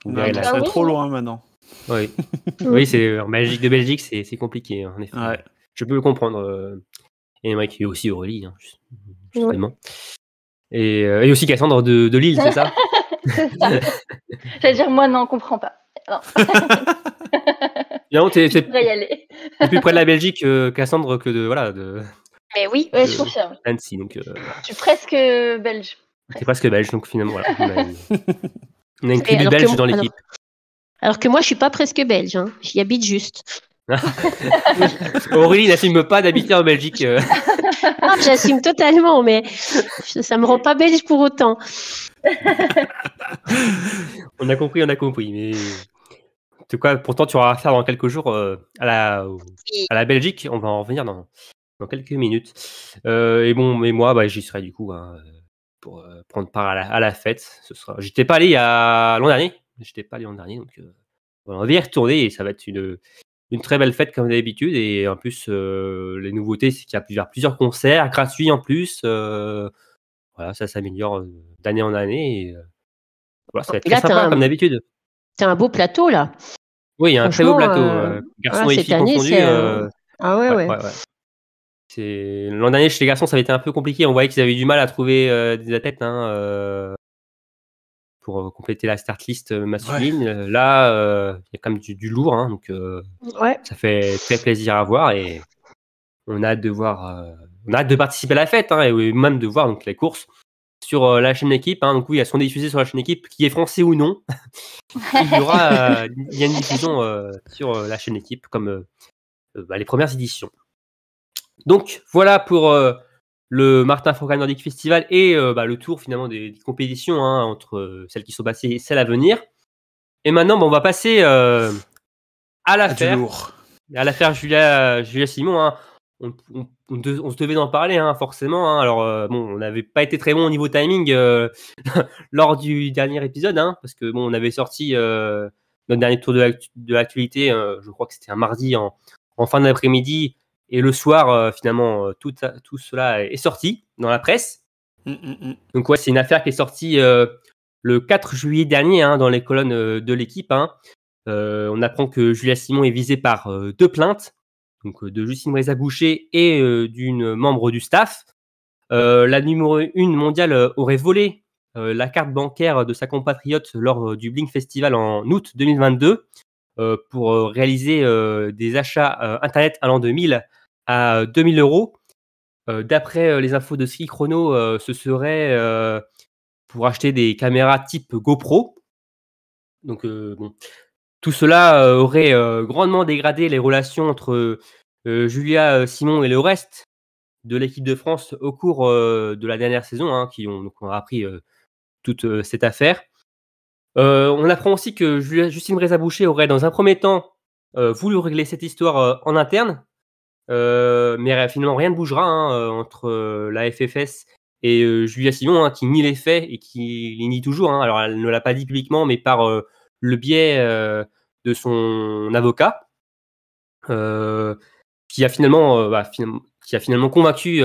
Speaker 6: C'est trop loin maintenant.
Speaker 5: Oui. Oui, c'est en Belgique, c'est compliqué, en effet.
Speaker 6: Ouais.
Speaker 5: Je peux le comprendre. Et Mike, il y a aussi Aurélie, justement. Et aussi Cassandre de Lille, c'est ça?
Speaker 8: J'allais dire, moi, non, on comprend pas.
Speaker 5: Non, t'es
Speaker 8: y aller.
Speaker 5: plus près de la Belgique, Cassandre, que de.
Speaker 7: Mais oui,
Speaker 8: je confirme.
Speaker 5: Annecy, donc.
Speaker 8: Je suis presque belge.
Speaker 5: T'es presque belge, donc finalement, voilà. On a une tribu belge dans l'équipe.
Speaker 7: Alors que moi, je suis pas presque belge, hein. J'y habite juste.
Speaker 5: Aurélie n'assume pas d'habiter en Belgique.
Speaker 7: Non, j'assume totalement, mais ça me rend pas belge pour autant.
Speaker 5: On a compris. Mais en tout cas, pourtant, tu auras affaire dans quelques jours à la Belgique. On va en revenir dans quelques minutes. Et moi, j'y serai du coup pour prendre part à la fête. J'étais pas allé l'an dernier. Donc on va y retourner et ça va être une très belle fête comme d'habitude. Et en plus, les nouveautés, c'est qu'il y a plusieurs concerts gratuits en plus. Voilà, ça s'améliore d'année en année. Et, voilà, ça va être très sympa comme d'habitude.
Speaker 7: C'est un beau plateau là.
Speaker 5: Oui, il y a un très beau plateau. Garçons et filles confondus.
Speaker 7: Ah ouais.
Speaker 5: L'an dernier, chez les garçons, ça avait été un peu compliqué. On voyait qu'ils avaient du mal à trouver des athlètes pour compléter la start list masculine. Ouais. Là, il y a quand même du lourd. Hein, donc, ça fait très plaisir à voir. Et on a hâte de voir. On a hâte de participer à la fête. Hein, et même de voir donc, les courses sur la chaîne Équipe. Hein, donc, oui, elles sont diffusées sur la chaîne Équipe, qui est français ou non. Il y a une diffusion sur la chaîne Équipe, comme les premières éditions. Donc voilà pour le Martin Fourcade Nordic Festival et le tour finalement des compétitions entre celles qui sont passées et celles à venir. Et maintenant, on va passer à l'affaire Julia Simon. Hein. On se devait d'en parler forcément. Hein. Alors on n'avait pas été très bon au niveau timing lors du dernier épisode, parce que on avait sorti notre dernier tour de l'actualité. Je crois que c'était un mardi en fin d'après-midi. Et le soir, finalement, tout cela est sorti dans la presse. Donc, c'est une affaire qui est sortie le 4 juillet dernier dans les colonnes de l'Équipe. On apprend que Julia Simon est visée par 2 plaintes, donc de Justine Brézaboucher et d'une membre du staff. La numéro 1 mondiale aurait volé la carte bancaire de sa compatriote lors du Blink Festival en août 2022 pour réaliser des achats Internet allant de 1000 à 2000 €. D'après les infos de Ski Chrono, ce serait pour acheter des caméras type GoPro. Donc, tout cela aurait grandement dégradé les relations entre Julia Simon et le reste de l'équipe de France au cours de la dernière saison, qui ont appris toute cette affaire. On apprend aussi que Justine Brézaboucher aurait, dans un premier temps, voulu régler cette histoire en interne. Mais finalement rien ne bougera entre la FFS et Julia Simon qui nie les faits et qui les nie toujours. Alors elle ne l'a pas dit publiquement, mais par le biais de son avocat, qui a finalement convaincu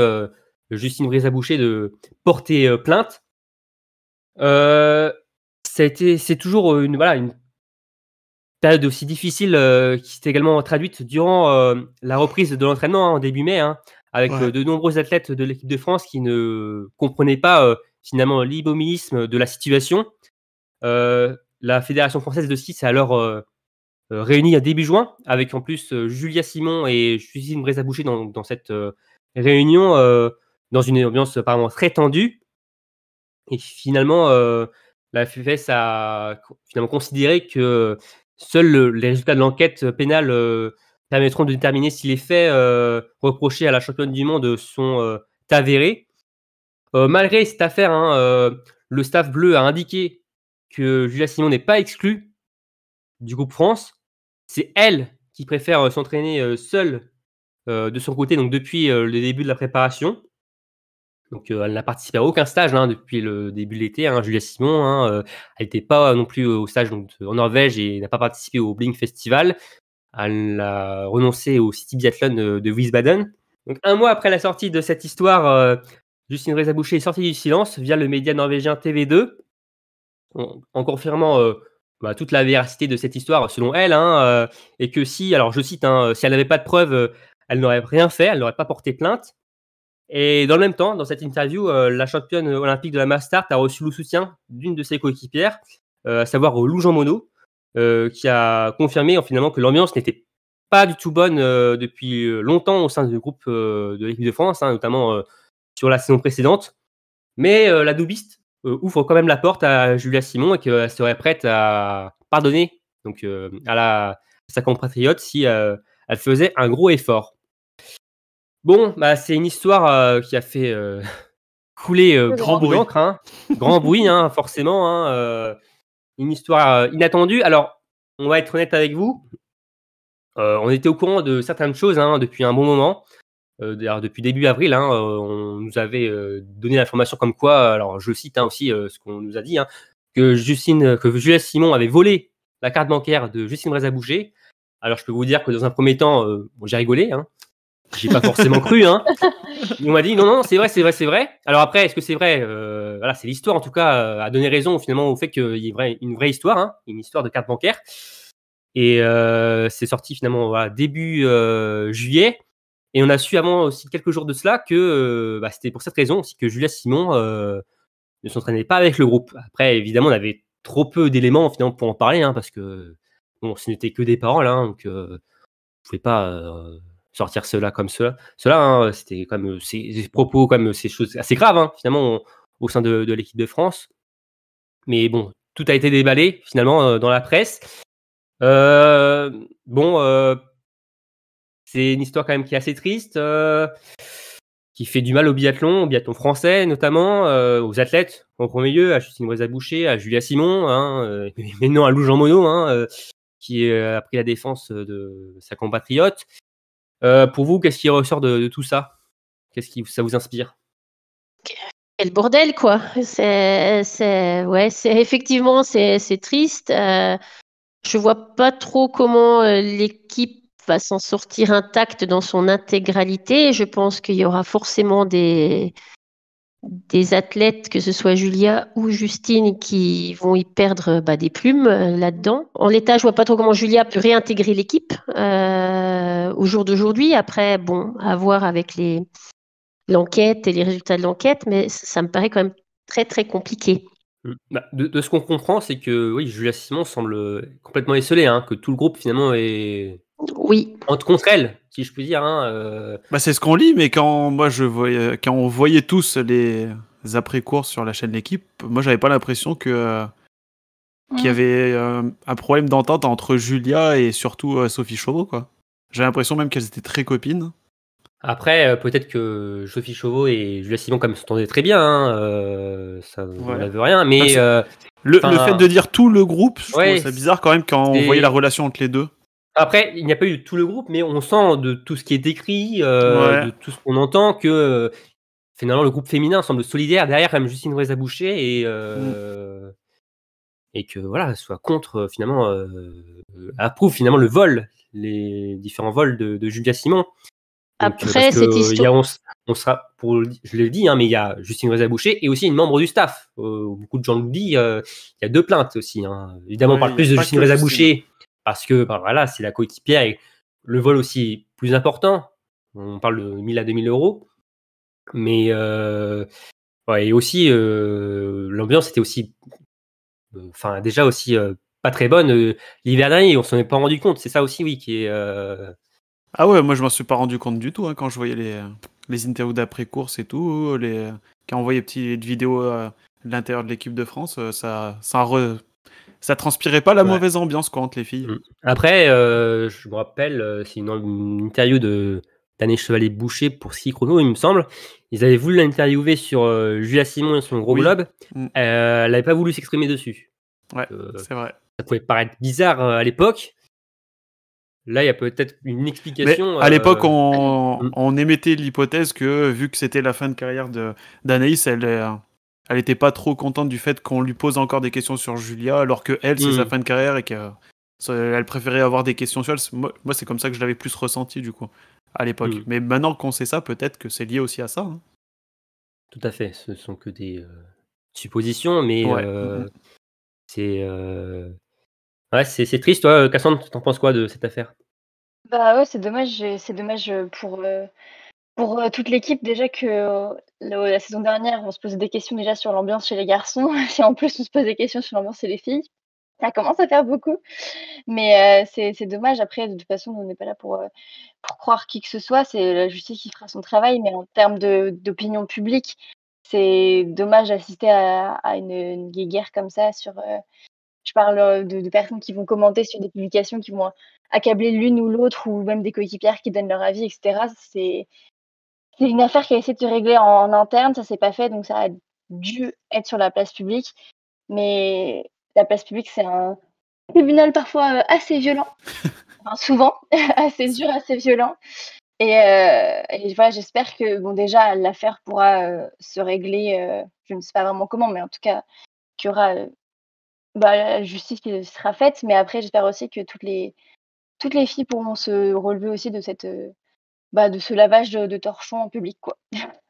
Speaker 5: Justine Brézaboucher de porter plainte. C'est toujours une période aussi difficile qui s'est également traduite durant la reprise de l'entraînement en début mai, avec de nombreux athlètes de l'équipe de France qui ne comprenaient pas finalement l'immobilisme de la situation. La Fédération française de ski s'est alors réunie à début juin, avec en plus Julia Simon et Justine Brézaboucher dans cette réunion, dans une ambiance apparemment très tendue. Et finalement, la FFS a finalement considéré que seuls les résultats de l'enquête pénale permettront de déterminer si les faits reprochés à la championne du monde sont avérés. Malgré cette affaire, le staff bleu a indiqué que Julia Simon n'est pas exclue du groupe France. C'est elle qui préfère s'entraîner seule de son côté, donc depuis le début de la préparation. Donc, elle n'a participé à aucun stage depuis le début de l'été. Julia Simon, elle n'était pas non plus au stage en Norvège et n'a pas participé au Blink Festival. Elle a renoncé au City Biathlon de Wiesbaden. Donc, un mois après la sortie de cette histoire, Justine Brézaboucher est sortie du silence via le média norvégien TV2, en confirmant toute la véracité de cette histoire selon elle, et que si, alors je cite, si elle n'avait pas de preuves, elle n'aurait rien fait, elle n'aurait pas porté plainte. Et dans le même temps, dans cette interview, la championne olympique de la mass start a reçu le soutien d'une de ses coéquipières, à savoir Lou Jean Monod, qui a confirmé finalement que l'ambiance n'était pas du tout bonne depuis longtemps au sein du groupe de l'équipe de France, notamment sur la saison précédente. Mais la doubiste ouvre quand même la porte à Julia Simon et qu'elle serait prête à pardonner donc à sa compatriote si elle faisait un gros effort. Bon, bah, c'est une histoire qui a fait couler
Speaker 6: Grand
Speaker 5: beaucoup
Speaker 6: bruit.
Speaker 5: d'encre, hein. Grand bruit, hein, forcément, hein, une histoire inattendue. Alors, on va être honnête avec vous, on était au courant de certaines choses hein, depuis un bon moment. D'ailleurs, depuis début avril, hein, on nous avait donné l'information comme quoi, alors je cite hein, aussi ce qu'on nous a dit, hein, que Julia Simon avait volé la carte bancaire de Justine Brézaboucher. Alors, je peux vous dire que dans un premier temps, bon, j'ai rigolé, hein. J'ai pas forcément cru, hein. On m'a dit non, c'est vrai, c'est vrai, c'est vrai. Alors après, est-ce que c'est vrai voilà, c'est l'histoire en tout cas a donné raison finalement au fait qu'il y ait une vraie histoire, hein, une histoire de carte bancaire. Et c'est sorti finalement voilà, début juillet. Et on a su avant aussi quelques jours de cela que bah, c'était pour cette raison aussi que Julia Simon ne s'entraînait pas avec le groupe. Après, évidemment, on avait trop peu d'éléments finalement pour en parler, hein, parce que bon, ce n'était que des paroles, hein, donc on ne pouvait pas sortir cela comme cela. Cela, hein, c'était quand même ces propos, quand même ces choses assez graves hein, finalement au sein de l'équipe de France. Mais bon, tout a été déballé finalement dans la presse. Bon, c'est une histoire quand même qui est assez triste, qui fait du mal au biathlon français notamment, aux athlètes en premier lieu, à Justine Brézaboucher, à Julia Simon, hein, mais non à Lou Jean Monod, hein, qui a pris la défense de sa compatriote. Pour vous, qu'est-ce qui ressort de tout ça? Qu'est-ce qui ça vous inspire?
Speaker 7: Quel bordel, quoi. Ouais, effectivement, c'est triste. Je vois pas trop comment l'équipe va s'en sortir intacte dans son intégralité. Je pense qu'il y aura forcément des athlètes, que ce soit Julia ou Justine, qui vont y perdre des plumes là-dedans. En l'état, je vois pas trop comment Julia peut réintégrer l'équipe au jour d'aujourd'hui. Après, bon, à voir avec l'enquête et les résultats de l'enquête, mais ça me paraît quand même très, très compliqué.
Speaker 5: Bah, de ce qu'on comprend, c'est que oui, Julia Simon semble complètement esseulée, hein, que tout le groupe finalement est
Speaker 7: Oui.
Speaker 5: contre elle, si je puis dire. Hein,
Speaker 6: Bah, c'est ce qu'on lit, mais quand on voyait tous les après-courses sur la chaîne L'équipe, moi j'avais pas l'impression qu'il y avait un problème d'entente entre Julia et surtout Sophie Chauveau, quoi. J'ai l'impression même qu'elles étaient très copines.
Speaker 5: Après, peut-être que Sophie Chauveau et Julia Simon comme s'entendaient très bien, hein, ça n'enlève rien, mais
Speaker 6: le fait de dire tout le groupe, je trouve ça bizarre quand même quand on voyait la relation entre les deux.
Speaker 5: Après, il n'y a pas eu tout le groupe, mais on sent de tout ce qui est écrit, de tout ce qu'on entend, que finalement le groupe féminin semble solidaire derrière quand même Justine Brézaboucher et que voilà, soit contre finalement approuve finalement le vol, les différents vols de Julia Simon. Donc,
Speaker 7: après cette histoire,
Speaker 5: on sera je l'ai dit, hein, mais il y a Justine Brézaboucher et aussi une membre du staff. Beaucoup de gens l'oublient. Il y a 2 plaintes aussi. Hein. Évidemment, on parle plus de Justine Brézaboucher parce que voilà, c'est la coéquipière et le vol aussi est plus important. On parle de 1000 à 2000 euros. Mais ouais, et aussi l'ambiance était aussi, enfin déjà aussi pas très bonne l'hiver dernier. On s'en est pas rendu compte. C'est ça aussi, oui, qui est.
Speaker 6: Ah ouais, moi je m'en suis pas rendu compte du tout hein, quand je voyais les interviews d'après-course et tout, quand on voyait petites vidéos de l'intérieur de l'équipe de France, ça transpirait pas la mauvaise ambiance quoi, entre les filles.
Speaker 5: Après, je me rappelle, c'est une interview d'Anne Chevalier-Boucher pour Ski Chrono, il me semble. Ils avaient voulu l'interviewer sur Julia Simon et son gros globe. Elle n'avait pas voulu s'exprimer dessus.
Speaker 6: Ouais, c'est vrai.
Speaker 5: Ça pouvait paraître bizarre à l'époque. Là, il y a peut-être une explication.
Speaker 6: Mais à l'époque, on émettait l'hypothèse que, vu que c'était la fin de carrière d'Anaïs, elle était pas trop contente du fait qu'on lui pose encore des questions sur Julia, alors que elle, c'est sa fin de carrière et qu'elle préférait avoir des questions sur elle. Moi, c'est comme ça que je l'avais plus ressenti, du coup, à l'époque. Mais maintenant qu'on sait ça, peut-être que c'est lié aussi à ça. Hein.
Speaker 5: Tout à fait. Ce sont que des suppositions, mais c'est... Ouais, c'est triste. Toi, Cassandre, t'en penses quoi de cette affaire?
Speaker 8: Bah ouais, c'est dommage pour toute l'équipe déjà que la saison dernière, on se posait des questions déjà sur l'ambiance chez les garçons, et en plus on se pose des questions sur l'ambiance chez les filles. Ça commence à faire beaucoup, mais c'est dommage. Après, de toute façon, on n'est pas là pour croire qui que ce soit. C'est la justice qui fera son travail, mais en termes d'opinion publique, c'est dommage d'assister à une guéguerre comme ça Je parle de personnes qui vont commenter sur des publications, qui vont accabler l'une ou l'autre, ou même des coéquipières qui donnent leur avis, etc. C'est une affaire qui a essayé de se régler en interne, ça s'est pas fait, donc ça a dû être sur la place publique. Mais la place publique, c'est un tribunal parfois assez violent, enfin souvent assez dur, assez violent. Et voilà, j'espère que déjà l'affaire pourra se régler. Je ne sais pas vraiment comment, mais en tout cas qu'il y aura la justice qui sera faite. Mais après, j'espère aussi que toutes les filles pourront se relever aussi de de ce lavage de torchons en public, quoi.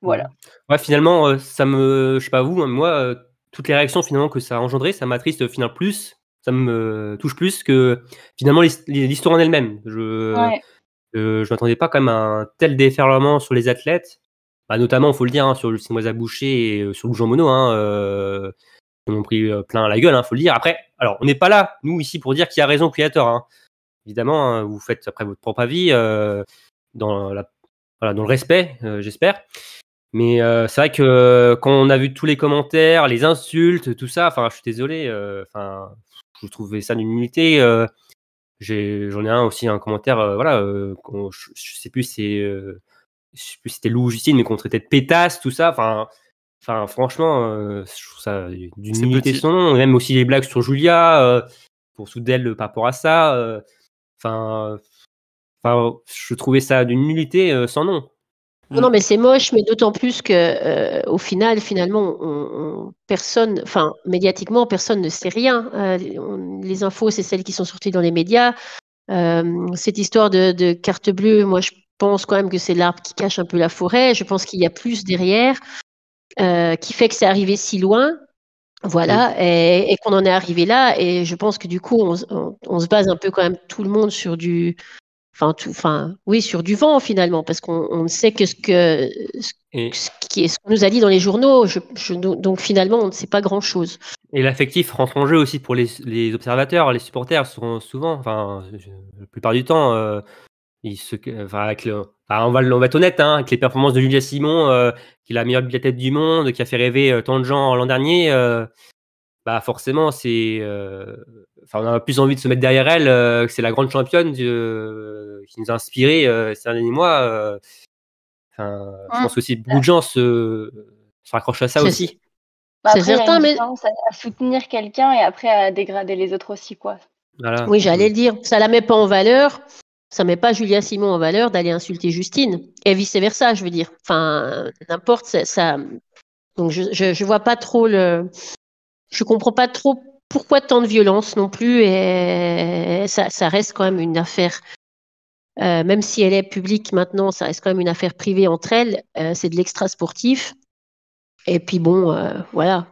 Speaker 8: Voilà.
Speaker 5: Ouais, finalement, je sais pas vous, mais moi, toutes les réactions finalement que ça a engendré, ça m'attriste finalement plus, ça me touche plus que finalement l'histoire en elle-même. Je m'attendais pas quand même à un tel déferlement sur les athlètes, notamment, faut le dire, sur Lucien Boucher et sur Lou Jean Monod, ils m'ont pris plein la gueule, faut le dire. Après, alors on n'est pas là, nous ici, pour dire qui a raison, qui a tort. Évidemment, vous faites après votre propre avis dans le respect, j'espère. Mais c'est vrai que quand on a vu tous les commentaires, les insultes, tout ça, je suis désolé, je trouvais ça d'une nullité. J'en ai un aussi, un commentaire, je sais plus si c'était Lou ou Justine, mais qu'on traitait de pétasse, tout ça. Franchement, je trouve ça d'une nullité sans nom. Même aussi les blagues sur Julia, pour Soudel par rapport à ça. Je trouvais ça d'une nullité sans nom.
Speaker 7: Non, mais c'est moche, mais d'autant plus que au final, finalement, personne, médiatiquement, personne ne sait rien. Les infos, c'est celles qui sont sorties dans les médias. Cette histoire de carte bleue, moi, je pense quand même que c'est l'arbre qui cache un peu la forêt. Je pense qu'il y a plus derrière qui fait que c'est arrivé si loin. Voilà, et qu'on en est arrivé là. Et je pense que du coup, on se base un peu quand même tout le monde sur sur du vent finalement, parce qu'on sait que ce qu'on nous a dit dans les journaux, donc finalement on ne sait pas grand-chose. Et
Speaker 5: l'affectif rentre en jeu aussi pour les observateurs, les supporters seront souvent, la plupart du temps, on va être honnête, avec les performances de Julia Simon, qui est la meilleure biathlète du monde, qui a fait rêver tant de gens l'an dernier. Forcément, on a plus envie de se mettre derrière elle, que c'est la grande championne qui nous a inspiré ces derniers mois. Je pense aussi beaucoup de gens se raccrochent à ça aussi.
Speaker 7: C'est certain, mais
Speaker 8: à soutenir quelqu'un et après à dégrader les autres aussi, quoi.
Speaker 5: Voilà.
Speaker 7: Oui, j'allais le dire. Ça la met pas en valeur. Ça met pas Julia Simon en valeur d'aller insulter Justine et vice versa, je veux dire. N'importe ça. Donc je vois pas trop je comprends pas trop pourquoi tant de violence non plus, et ça reste quand même une affaire, même si elle est publique maintenant, ça reste quand même une affaire privée entre elles, c'est de l'extra sportif, et puis voilà.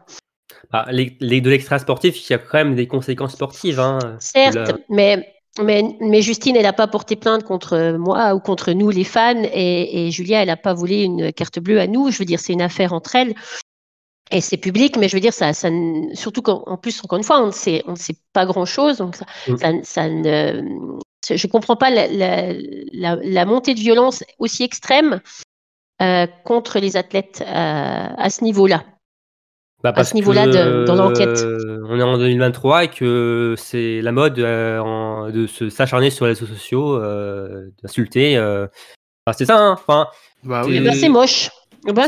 Speaker 5: De l'extra sportif, il y a quand même des conséquences sportives.
Speaker 7: Certes, mais Justine, elle n'a pas porté plainte contre moi ou contre nous les fans, et Julia, elle n'a pas volé une carte bleue à nous, je veux dire, c'est une affaire entre elles. Et c'est public, mais je veux dire, ça surtout qu'en plus, encore une fois, on ne sait pas grand-chose. Donc, je ne comprends pas la montée de violence aussi extrême contre les athlètes à ce niveau-là. À ce niveau-là dans l'enquête.
Speaker 5: On est en 2023 et que c'est la mode de s'acharner sur les réseaux sociaux, d'insulter. C'est ça,
Speaker 7: c'est moche.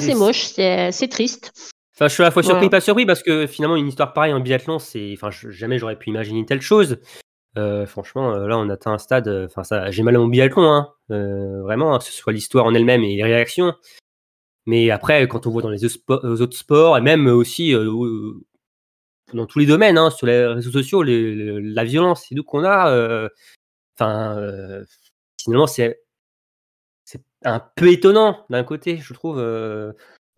Speaker 7: C'est moche, c'est triste.
Speaker 5: Je suis à la fois surpris et pas surpris, parce que finalement une histoire pareille en biathlon, jamais j'aurais pu imaginer une telle chose. Franchement, là on atteint un stade. J'ai mal à mon biathlon, vraiment, que ce soit l'histoire en elle-même et les réactions. Mais après, quand on voit dans les autres sports, et même aussi dans tous les domaines, sur les réseaux sociaux, la violence et tout qu'on a, finalement c'est un peu étonnant d'un côté, je trouve.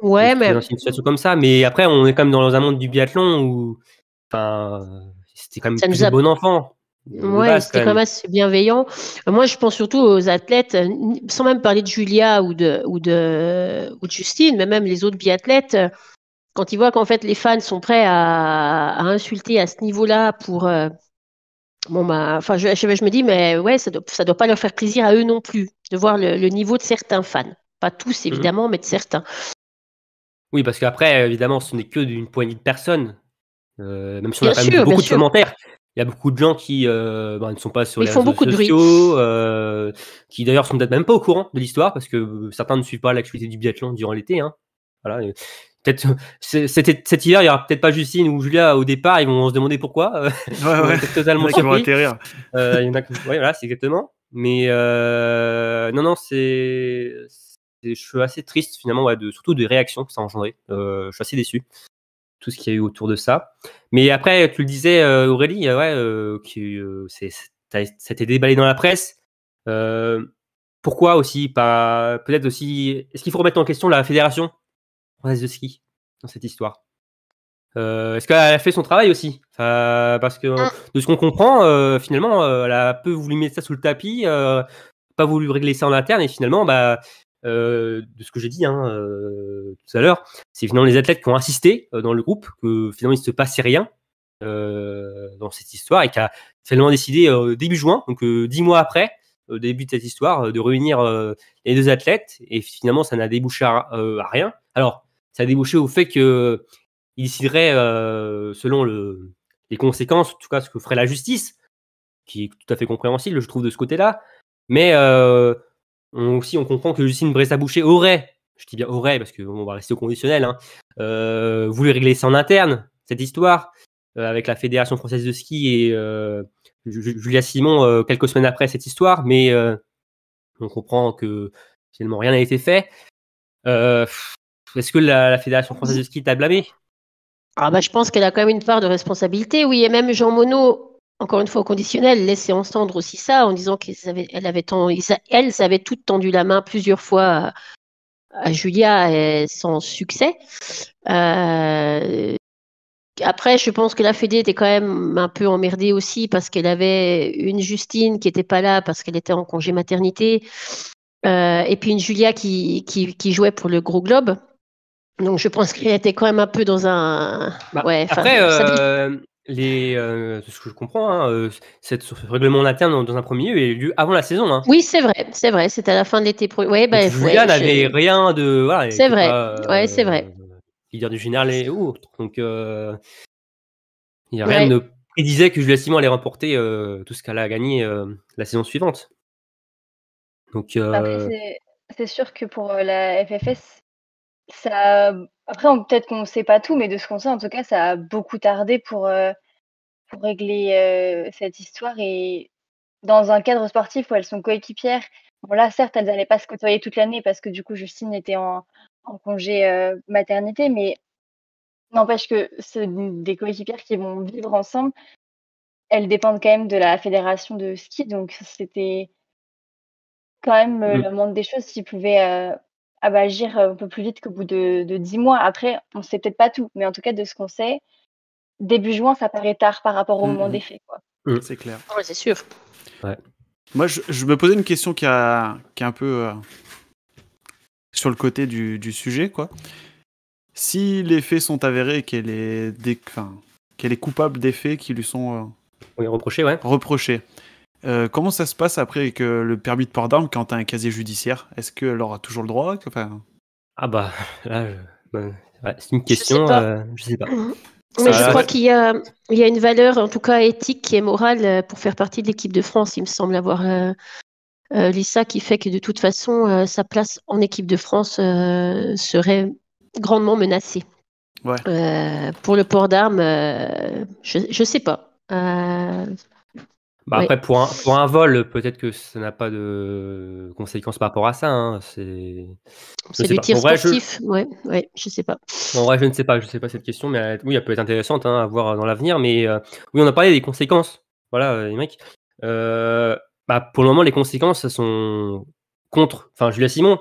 Speaker 7: Ouais, mais
Speaker 5: dans une situation comme ça, mais après on est quand même dans un monde du biathlon où c'était quand même plus de bon enfant.
Speaker 7: Ouais, c'était quand même assez bienveillant. Moi, je pense surtout aux athlètes, sans même parler de Julia ou de Justine, mais même les autres biathlètes, quand ils voient qu'en fait les fans sont prêts à insulter à ce niveau-là pour je me dis, mais ouais, ça doit pas leur faire plaisir à eux non plus de voir le niveau de certains fans, pas tous évidemment, mais de certains.
Speaker 5: Oui, parce qu'après, évidemment, ce n'est que d'une poignée de personnes. Même si on a quand même beaucoup de commentaires, y a beaucoup de gens qui ne sont pas sur
Speaker 7: Ils
Speaker 5: les
Speaker 7: font
Speaker 5: réseaux
Speaker 7: beaucoup de bruit.
Speaker 5: sociaux, qui d'ailleurs sont peut-être même pas au courant de l'histoire parce que certains ne suivent pas l'actualité du biathlon durant l'été. Hein. Voilà. Peut-être cet hiver, il y aura peut-être pas Justine ou Julia au départ, ils vont se demander pourquoi.
Speaker 6: Ouais.
Speaker 5: Peut-être totalement
Speaker 6: Il y en a qui vont
Speaker 5: surpris.
Speaker 6: atterrir.
Speaker 5: Il y en a qui... ouais, voilà, c'est exactement. Mais non, je suis assez triste finalement, surtout des réactions que ça a engendré. Je suis assez déçu. Tout ce qu'il y a eu autour de ça. Mais après, tu le disais, Aurélie, ça a été déballé dans la presse. Pourquoi aussi peut-être aussi, est-ce qu'il faut remettre en question la fédération française de ski dans cette histoire? Est-ce qu'elle a fait son travail aussi? Parce que de ce qu'on comprend, finalement, elle a un peu voulu mettre ça sous le tapis, pas voulu régler ça en interne, et finalement, de ce que j'ai dit tout à l'heure, c'est finalement les athlètes qui ont insisté dans le groupe que finalement il ne se passait rien dans cette histoire et qui a finalement décidé début juin, donc 10 mois après au début de cette histoire, de réunir les deux athlètes, et finalement ça n'a débouché à rien. Alors ça a débouché au fait qu'il déciderait selon les conséquences, en tout cas ce que ferait la justice, qui est tout à fait compréhensible, je trouve, de ce côté-là. Mais on comprend que Justine Bressa-Boucher aurait, je dis bien aurait, parce qu'on va rester au conditionnel, voulu régler ça en interne, cette histoire, avec la Fédération française de ski et Julia Simon quelques semaines après cette histoire, mais on comprend que finalement rien n'a été fait. Est-ce que la Fédération française de ski t'a blâmé?
Speaker 7: Je pense qu'elle a quand même une part de responsabilité, oui, et même Jean Monod, encore une fois au conditionnel, laissait entendre aussi ça en disant qu'elles avaient toutes tendu la main plusieurs fois à Julia sans succès. Après, je pense que la Fédé était quand même un peu emmerdée aussi parce qu'elle avait une Justine qui n'était pas là parce qu'elle était en congé maternité, et puis une Julia qui jouait pour le Gros Globe. Donc je pense qu'elle était quand même un peu dans un...
Speaker 5: Après, ce que je comprends, ce règlement interne dans un premier lieu a eu lieu avant la saison. Hein.
Speaker 7: Oui, c'est vrai, c'était à la fin de l'été.
Speaker 5: Julia n'avait rien de... Voilà,
Speaker 7: c'est vrai, c'est vrai.
Speaker 5: Leader du général et autres. Donc, il n'y a rien de prédisait que Julia Simon allait remporter tout ce qu'elle a gagné la saison suivante. Donc,
Speaker 8: Après, c'est sûr que pour la FFS, ça... Après, peut-être qu'on ne sait pas tout, mais de ce qu'on sait, en tout cas, ça a beaucoup tardé pour régler cette histoire. Et dans un cadre sportif où elles sont coéquipières, bon là, certes, elles n'allaient pas se côtoyer toute l'année parce que du coup, Justine était en congé maternité, mais n'empêche que c'est des coéquipières qui vont vivre ensemble. Elles dépendent quand même de la fédération de ski, donc c'était quand même le monde des choses s'ils pouvaient agir un peu plus vite qu'au bout de 10 mois. Après, on ne sait peut-être pas tout, mais en tout cas, de ce qu'on sait, début juin, ça paraît tard par rapport au moment des faits. Quoi.
Speaker 6: C'est clair.
Speaker 7: Ouais, c'est sûr.
Speaker 5: Ouais.
Speaker 6: Moi, je me posais une question qui est un peu sur le côté du sujet, quoi. Si les faits sont avérés et qu'elle est coupable des faits qui lui sont
Speaker 5: reprochés,
Speaker 6: comment ça se passe après avec le permis de port d'armes quand tu as un casier judiciaire? Est-ce qu'elle aura toujours le droit?
Speaker 5: Là, c'est une question, je sais pas.
Speaker 7: Mais je crois qu'il y a une valeur, en tout cas éthique et morale, pour faire partie de l'équipe de France. Il me semble avoir Lisa qui fait que de toute façon, sa place en équipe de France serait grandement menacée.
Speaker 6: Ouais.
Speaker 7: Pour le port d'armes, je sais pas.
Speaker 5: Après, pour un vol, peut-être que ça n'a pas de conséquences par rapport à ça. Hein. C'est
Speaker 7: du tir sportif, je sais pas.
Speaker 5: En vrai, je ne sais pas cette question, mais oui, elle peut être intéressante à voir dans l'avenir. Mais oui, on a parlé des conséquences. Voilà, les mecs. Pour le moment, les conséquences, elles sont contre. Enfin, Julia Simon,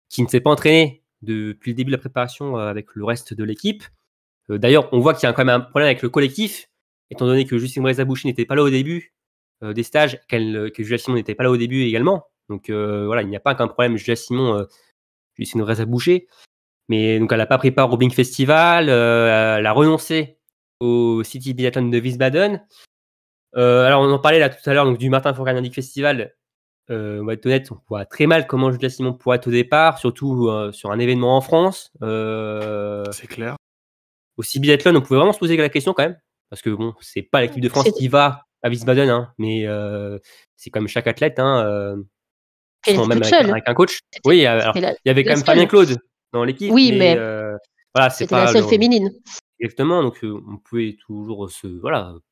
Speaker 5: qui ne s'est pas entraînée depuis le début de la préparation avec le reste de l'équipe. D'ailleurs, on voit qu'il y a quand même un problème avec le collectif. Étant donné que Justine Bressa-Boucher n'était pas là au début des stages, que Julia Simon n'était pas là au début également. Donc il n'y a pas qu'un problème Julia Simon, Justine Bressa-Boucher. Mais donc elle n'a pas pris part au Bing Festival, elle a renoncé au City Biathlon de Wiesbaden. Alors on en parlait là tout à l'heure donc, du Martin Fourcade Nordic Festival. On va être honnête, on voit très mal comment Julia Simon pourrait être au départ, surtout sur un événement en France.
Speaker 6: C'est clair.
Speaker 5: Au City Biathlon, on pouvait vraiment se poser la question quand même. parce que bon, c'est pas l'équipe de France qui va à Wiesbaden, hein, mais c'est comme chaque athlète, hein, souvent même avec un coach. Oui, alors, il y avait quand même Fabien Claude dans l'équipe,
Speaker 7: oui, mais
Speaker 5: voilà, c'est
Speaker 7: c'était
Speaker 5: pas
Speaker 7: la seule féminine.
Speaker 5: Exactement, donc on pouvait toujours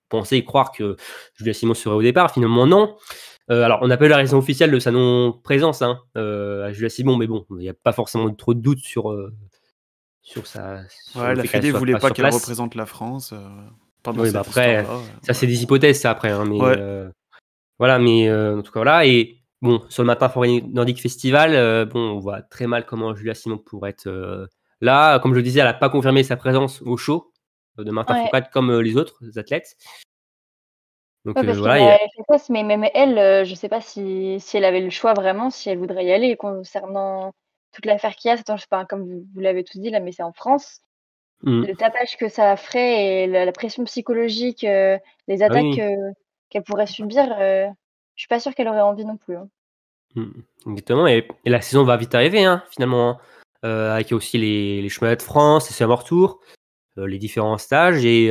Speaker 5: penser et croire que Julia Simon serait au départ. Finalement, non. Alors, on n'a pas eu la raison officielle de sa non-présence à Julia Simon, mais bon, il n'y a pas forcément trop de doutes sur sa.
Speaker 6: La Fédé voulait pas qu'elle représente la France.
Speaker 5: Oui, après, ça c'est des hypothèses, ça après, hein, mais voilà, mais en tout cas voilà. Et bon, sur le Matin Forêt Nordique Festival, on voit très mal comment Julia Simon pourrait être là. Comme je le disais, elle n'a pas confirmé sa présence au show de Martin Fourcade comme les autres athlètes.
Speaker 8: Donc voilà. Mais même elle, je sais pas si elle avait le choix vraiment, si elle voudrait y aller concernant toute l'affaire qu'il y a. Je sais pas, comme vous l'avez tous dit là, mais c'est en France. Le tapage que ça ferait et la pression psychologique, les attaques qu'elle pourrait subir, je suis pas sûre qu'elle aurait envie non plus. Hein.
Speaker 5: Exactement, et la saison va vite arriver, hein, finalement, avec aussi les chemins de France, les Savoir Tour, les différents stages, et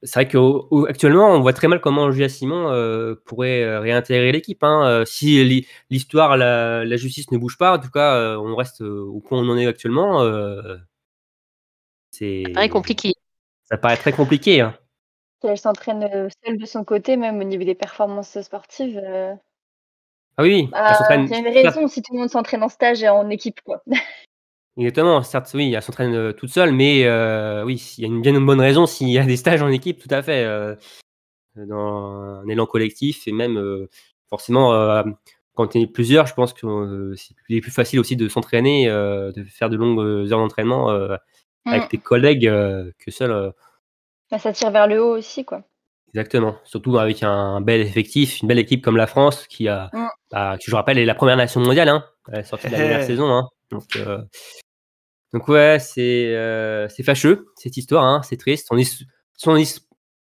Speaker 5: c'est vrai qu'actuellement, on voit très mal comment Julia Simon pourrait réintégrer l'équipe. Hein. Si l'histoire, la justice ne bouge pas, en tout cas, on reste au point où on en est actuellement.
Speaker 7: Ça paraît compliqué.
Speaker 5: Ça paraît très compliqué. Hein.
Speaker 8: Elle s'entraîne seule de son côté, même au niveau des performances sportives.
Speaker 5: Ah oui, elle s'entraîne.
Speaker 8: Il y a une raison si tout le monde s'entraîne en stage et en équipe, quoi.
Speaker 5: Exactement, certes, oui, elle s'entraîne toute seule, mais oui, il y a une bonne raison s'il y a des stages en équipe, tout à fait, dans un élan collectif, et même forcément, quand tu es plusieurs, je pense que c'est plus facile aussi de s'entraîner, de faire de longues heures d'entraînement avec tes collègues que seul.
Speaker 8: Ça tire vers le haut aussi, quoi.
Speaker 5: Exactement, surtout avec un bel effectif, une belle équipe comme la France qui a, qui je rappelle est la première nation mondiale, hein, à la sortie de la dernière saison, hein. Donc ouais, c'est fâcheux cette histoire, hein, c'est triste.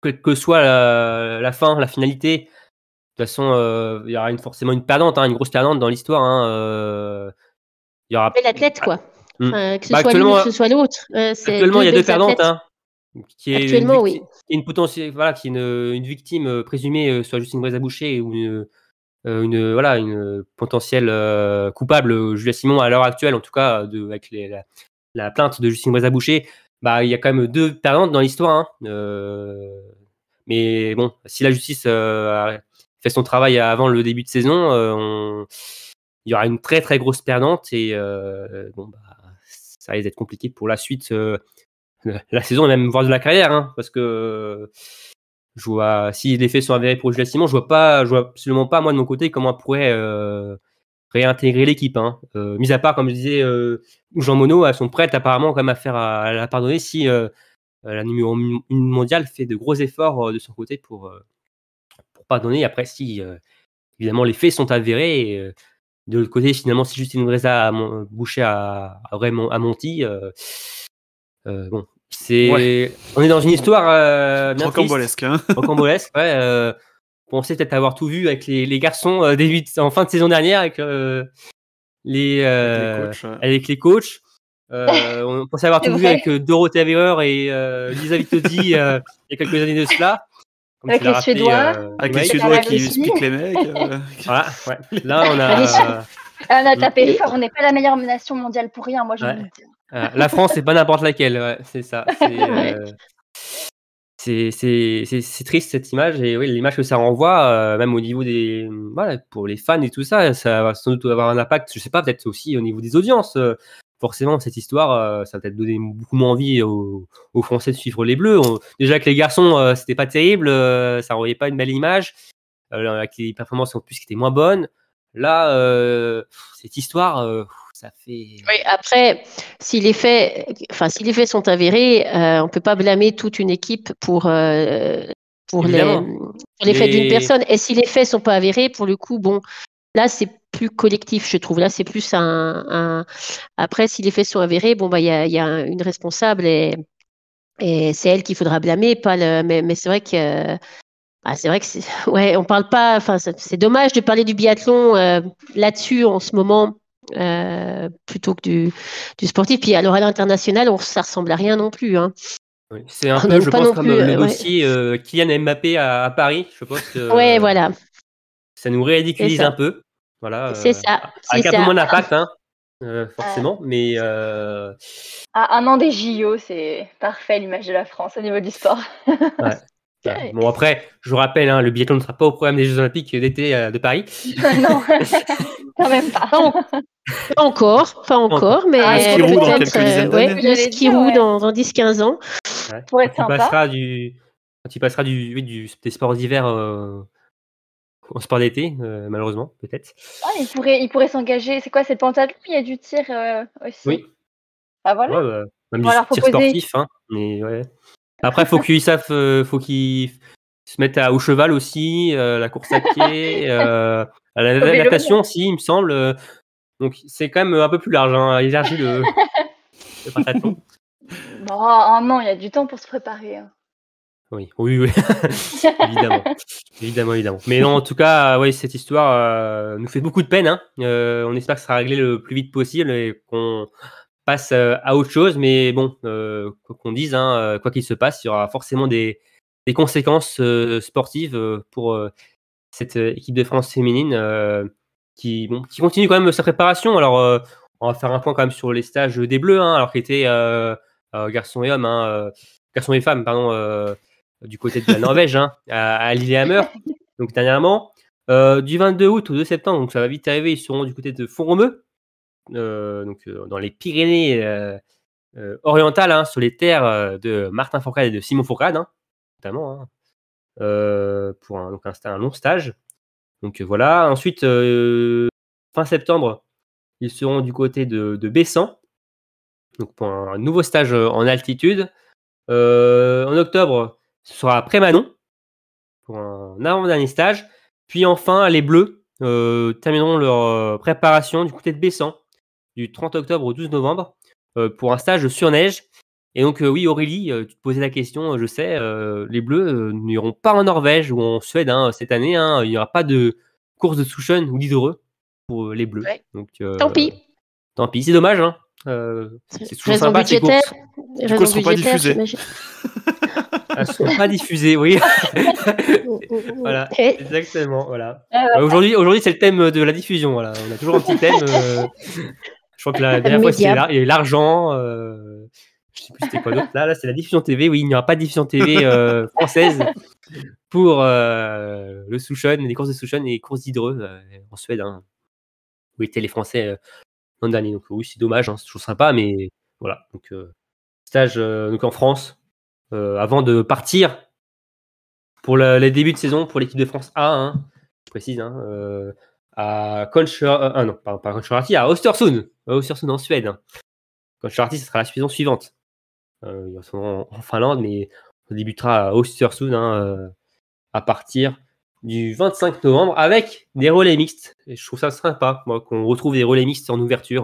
Speaker 5: Quelle que soit la fin, la finalité, de toute façon, il y aura forcément une perdante, hein, une grosse perdante dans l'histoire. Hein, il y aura.
Speaker 7: L'athlète, quoi. Enfin, que ce soit l'une ou que ce soit l'autre.
Speaker 5: Actuellement, il y a deux perdantes. Hein,
Speaker 7: actuellement, oui.
Speaker 5: Qui est une potentielle, voilà, qui est une victime présumée, soit Justine Brézaboucher ou une potentielle coupable, Julia Simon à l'heure actuelle, en tout cas, avec la plainte de Justine Brézaboucher. Il y a quand même deux perdantes dans l'histoire. Hein, mais bon, si la justice fait son travail avant le début de saison, il y aura une très très grosse perdante, et ça risque d'être compliqué pour la suite. La saison et même voire de la carrière, hein, parce que je vois, si les faits sont avérés pour Julia Simon, je vois absolument pas, moi de mon côté, comment elle pourrait réintégrer l'équipe. Hein. Mis à part, comme je disais, Jean Monod, elles sont prêtes apparemment quand même à la pardonner si la numéro 1 mondiale fait de gros efforts de son côté pour pardonner. Après, si évidemment les faits sont avérés, et de l'autre côté, finalement, si Justine Brézaboucher a menti, bon, on est dans une histoire bien
Speaker 6: rocambolesque. Hein.
Speaker 5: Rocambolesque, ouais. On pensait peut-être avoir tout vu avec les garçons en fin de saison dernière avec les coachs. On pensait avoir tout vu avec Dorothée Averer et Lisa Vitozzi il y a quelques années de cela.
Speaker 8: Avec les Suédois.
Speaker 6: Avec les Suédois qui expliquent les mecs.
Speaker 5: Voilà, ouais. Là, on a.
Speaker 8: On a tapé fort, on n'est pas la meilleure nation mondiale pour rien, moi je vous le dis.
Speaker 5: La France, c'est pas n'importe laquelle, ouais, c'est ça. C'est triste cette image, et oui, l'image que ça renvoie, même au niveau des. Voilà, pour les fans et tout ça, ça va sans doute avoir un impact, je sais pas, peut-être aussi au niveau des audiences. Forcément, cette histoire, ça va peut-être donner beaucoup moins envie aux Français de suivre les Bleus. Déjà que les garçons, c'était pas terrible, ça renvoyait pas une belle image, avec les performances en plus qui étaient moins bonnes. Là, cette histoire, ça fait.
Speaker 7: Oui, après, si les faits sont avérés, on peut pas blâmer toute une équipe pour les faits d'une personne. Et si les faits sont pas avérés, pour le coup, bon, là c'est plus collectif, je trouve. Là, c'est plus Après, si les faits sont avérés, bon, il y a une responsable, et c'est elle qu'il faudra blâmer, pas mais c'est vrai que. C'est vrai que ouais, on parle pas. Enfin, c'est dommage de parler du biathlon là-dessus en ce moment, plutôt que du sportif. Puis alors à l'international, ça ressemble à rien non plus. Hein.
Speaker 5: Oui. C'est un peu,
Speaker 7: Donc
Speaker 5: je
Speaker 7: pas
Speaker 5: pense,
Speaker 7: non
Speaker 5: comme
Speaker 7: plus,
Speaker 5: le
Speaker 7: ouais.
Speaker 5: dossier Kylian Mbappé à Paris. Je pense que
Speaker 7: Ouais, voilà,
Speaker 5: ça nous
Speaker 7: c'est
Speaker 5: ridiculise
Speaker 7: ça.
Speaker 5: un peu. Voilà,
Speaker 7: C'est ça, c'est
Speaker 5: avec un peu
Speaker 7: ça.
Speaker 5: moins d'impact, hein,
Speaker 8: Euh,
Speaker 5: forcément. Mais
Speaker 8: À un an des JO, c'est parfait l'image de la France au niveau du sport.
Speaker 5: ouais. Ouais. Bon, après, je vous rappelle, hein, le biathlon ne sera pas au programme des Jeux Olympiques d'été de Paris.
Speaker 8: Non, quand même pas.
Speaker 7: Pas encore,
Speaker 6: Le
Speaker 7: mais
Speaker 6: ski roue dans
Speaker 7: peut-être
Speaker 6: quelques dizaines
Speaker 7: ouais,
Speaker 6: d'années.
Speaker 7: le
Speaker 8: J'allais
Speaker 7: ski
Speaker 8: dire,
Speaker 7: roue
Speaker 8: ouais.
Speaker 7: dans 10-15 ans.
Speaker 5: Ouais.
Speaker 8: Pour être
Speaker 5: Quand il
Speaker 8: sympa.
Speaker 5: passera des sports d'hiver au sport d'été, malheureusement, peut-être.
Speaker 8: Ah, il pourrait s'engager. C'est quoi, c'est le pentathlon? Il y a du tir aussi.
Speaker 5: Oui,
Speaker 8: Ah voilà.
Speaker 5: ouais, même
Speaker 8: On
Speaker 5: du
Speaker 8: va leur
Speaker 5: tir
Speaker 8: proposer.
Speaker 5: sportif, hein, mais ouais. Après, faut qu'ils se mettent au cheval aussi, la course à pied, à la
Speaker 8: Au vélo,
Speaker 5: natation aussi, il me semble. Donc c'est quand même un peu plus large, hein, élargi le pentathlon.
Speaker 8: Bon, un an, il y a du temps pour se préparer. Hein.
Speaker 5: Oui. évidemment. Mais non, en tout cas, ouais, cette histoire nous fait beaucoup de peine, hein. On espère que ça sera réglé le plus vite possible et qu'on passe à autre chose. Mais bon, quoi qu'on dise, hein, quoi qu'il se passe, il y aura forcément des conséquences sportives pour cette équipe de France féminine qui continue quand même sa préparation. Alors, on va faire un point quand même sur les stages des Bleus, hein, alors qu'ils étaient garçons et hommes, hein, garçons et femmes, pardon, du côté de la Norvège, hein, à Lillehammer. Donc, dernièrement, du 22 août au 2 septembre, donc ça va vite arriver, ils seront du côté de Font-Romeu, dans les Pyrénées orientales, hein, sur les terres de Martin Fourcade et de Simon Fourcade, hein, notamment, hein, pour un long stage. Donc voilà. Ensuite, fin septembre, ils seront du côté de Bessan, donc pour un nouveau stage en altitude. En octobre, ce sera après Manon pour un avant-dernier stage. Puis enfin, les Bleus termineront leur préparation du côté de Bessan du 30 octobre au 12 novembre pour un stage sur neige. Et donc oui, Aurélie, tu te posais la question, je sais, les Bleus n'iront pas en Norvège ou en Suède cette année. Hein, il n'y aura pas de course de Souchon ou d'Idereux pour les Bleus.
Speaker 7: Ouais.
Speaker 5: Donc,
Speaker 7: Tant pis.
Speaker 5: C'est dommage. Hein. C'est toujours
Speaker 7: Raison
Speaker 5: sympa ces
Speaker 7: budgétaire.
Speaker 5: courses.
Speaker 6: Du coup, elles ne seront pas diffusées.
Speaker 7: j'imagine.
Speaker 5: Elles ne seront pas diffusées, oui. Voilà, exactement. Voilà. Aujourd'hui, c'est le thème de la diffusion. Voilà. On a toujours un petit thème. Je crois que la dernière fois, il y a l'argent. Je sais plus c'était quoi d'autre. Là, c'est la diffusion TV. Oui, il n'y aura pas de diffusion TV française pour le Souchon, les courses de Souchon et les courses d'Idreux en Suède. Hein, où étaient les Français l'an dernier. Donc oui, c'est dommage. Hein, c'est toujours sympa, mais voilà. Donc stage donc en France avant de partir pour les débuts de saison pour l'équipe de France A. Hein, je précise. Hein, à à Östersund en Suède. Hein. Kontiolahti, ce sera la saison suivante. Ils sont en Finlande, mais on débutera à Östersund à partir du 25 novembre avec des relais mixtes. Et je trouve ça sympa, moi, qu'on retrouve des relais mixtes en ouverture.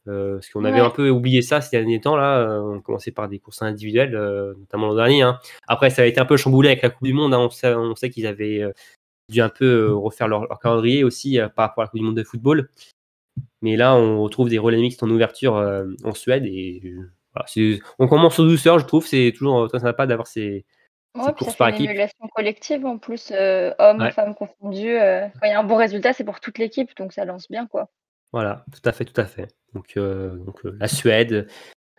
Speaker 5: Parce qu'on avait un peu oublié ça ces derniers temps. Là, on commençait par des courses individuelles, notamment l'an dernier. Hein. Après, ça a été un peu chamboulé avec la Coupe du Monde. Hein. On sait qu'ils avaient dû un peu refaire leur calendrier aussi par rapport à la Coupe du Monde de football. Mais là, on retrouve des relais mixtes en ouverture en Suède. Et voilà, on commence en douceur, je trouve. C'est toujours très sympa d'avoir ces courses par équipe.
Speaker 8: Une émulation collective en plus, hommes et femmes confondus. Quand il y a un bon résultat, c'est pour toute l'équipe, donc ça lance bien, quoi.
Speaker 5: Voilà, tout à fait. Donc la Suède,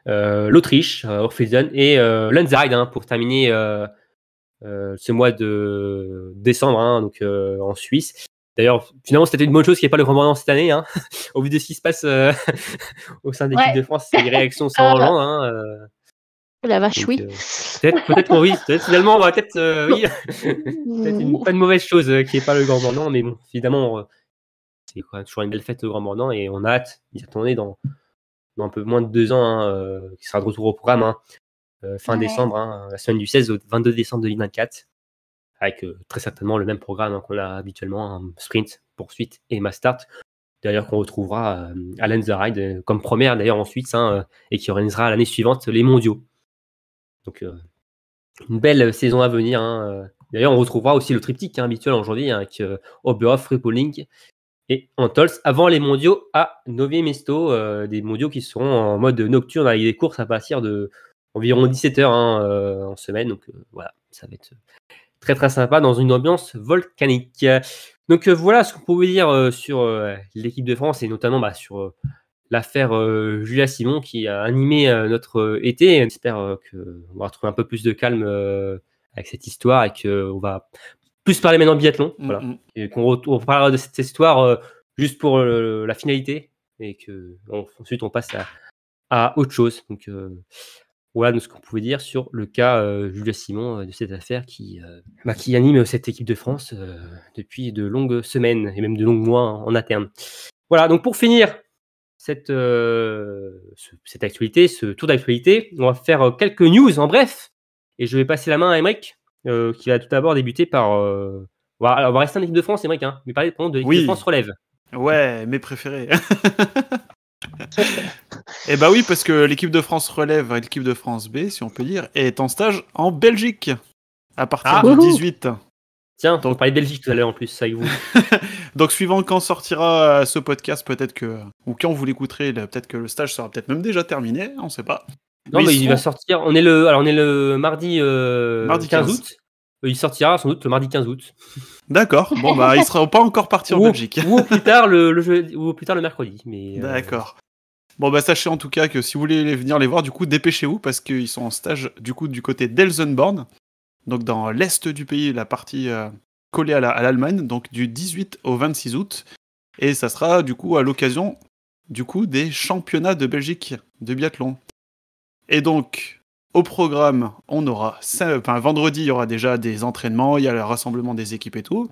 Speaker 5: l'Autriche, Orfilsen et Lenzerheide pour terminer ce mois de décembre, hein, donc en Suisse. D'ailleurs, finalement, c'était une bonne chose qu'il n'y ait pas le Grand Bornand cette année. Hein. Au vu de ce qui se passe au sein de l'équipe de France, les réactions sont engendrées. Hein,
Speaker 7: la vache,
Speaker 5: donc,
Speaker 7: oui.
Speaker 5: Peut-être qu'on oui. Finalement, on va peut-être oui. Peut-être pas une mauvaise chose qu'il n'y ait pas le Grand Bornand, mais bon, évidemment, c'est quand même toujours une belle fête au Grand Bornand et on a hâte d'y retourner dans un peu moins de 2 ans, hein, qui sera de retour au programme. Hein. Fin décembre, hein, la semaine du 16 au 22 décembre 2024, avec très certainement le même programme qu'on a habituellement, un sprint, poursuite et mass start. D'ailleurs, qu'on retrouvera à Lenzerheide comme première d'ailleurs en Suisse, hein, et qui organisera l'année suivante les mondiaux. Donc, une belle saison à venir. Hein. D'ailleurs, on retrouvera aussi le triptyque habituel en janvier avec Oberhof, Fripoling et Antols avant les mondiaux à Novi Mesto, des mondiaux qui seront en mode nocturne avec des courses à partir de environ 17h en semaine. Donc voilà, ça va être très très sympa dans une ambiance volcanique. Donc voilà ce qu'on pouvait dire sur l'équipe de France et notamment sur l'affaire Julia Simon qui a animé notre été. J'espère qu'on va retrouver un peu plus de calme avec cette histoire et qu'on va plus parler maintenant de biathlon. Voilà. Et qu'on parlera de cette histoire juste pour la finalité et qu'ensuite on passe à autre chose. Donc voilà ce qu'on pouvait dire sur le cas Julia Simon de cette affaire qui anime cette équipe de France depuis de longues semaines et même de longs mois en interne. Voilà, donc pour finir cette actualité, ce tour d'actualité, on va faire quelques news en bref et je vais passer la main à Aymeric qui va tout d'abord débuter par... on va rester en équipe de France, Aymeric, mais parler de l'équipe de France relève.
Speaker 6: Ouais, mes préférés. Et bah oui, parce que l'équipe de France relève, l'équipe de France B, si on peut dire, est en stage en Belgique à partir du 18.
Speaker 5: Tiens, on parlait de Belgique tout à l'heure en plus, avec vous.
Speaker 6: Donc suivant quand sortira ce podcast, peut-être que, ou quand vous l'écouterez, peut-être que le stage sera peut-être même déjà terminé, on sait pas.
Speaker 5: Non, mais il va sortir, on est le mardi 15 août. Il sortira sans doute le mardi 15 août.
Speaker 6: D'accord, bon bah il sera pas encore parti en Belgique.
Speaker 5: Ou au plus tard le mercredi. Mais,
Speaker 6: D'accord. Bon bah sachez en tout cas que si vous voulez venir les voir, du coup dépêchez-vous parce qu'ils sont en stage du côté d'Elsenborn, donc dans l'est du pays, la partie collée à l'Allemagne, donc du 18 au 26 août, et ça sera du coup à l'occasion des championnats de Belgique de biathlon. Et donc au programme, on aura vendredi, il y aura déjà des entraînements, il y a le rassemblement des équipes et tout.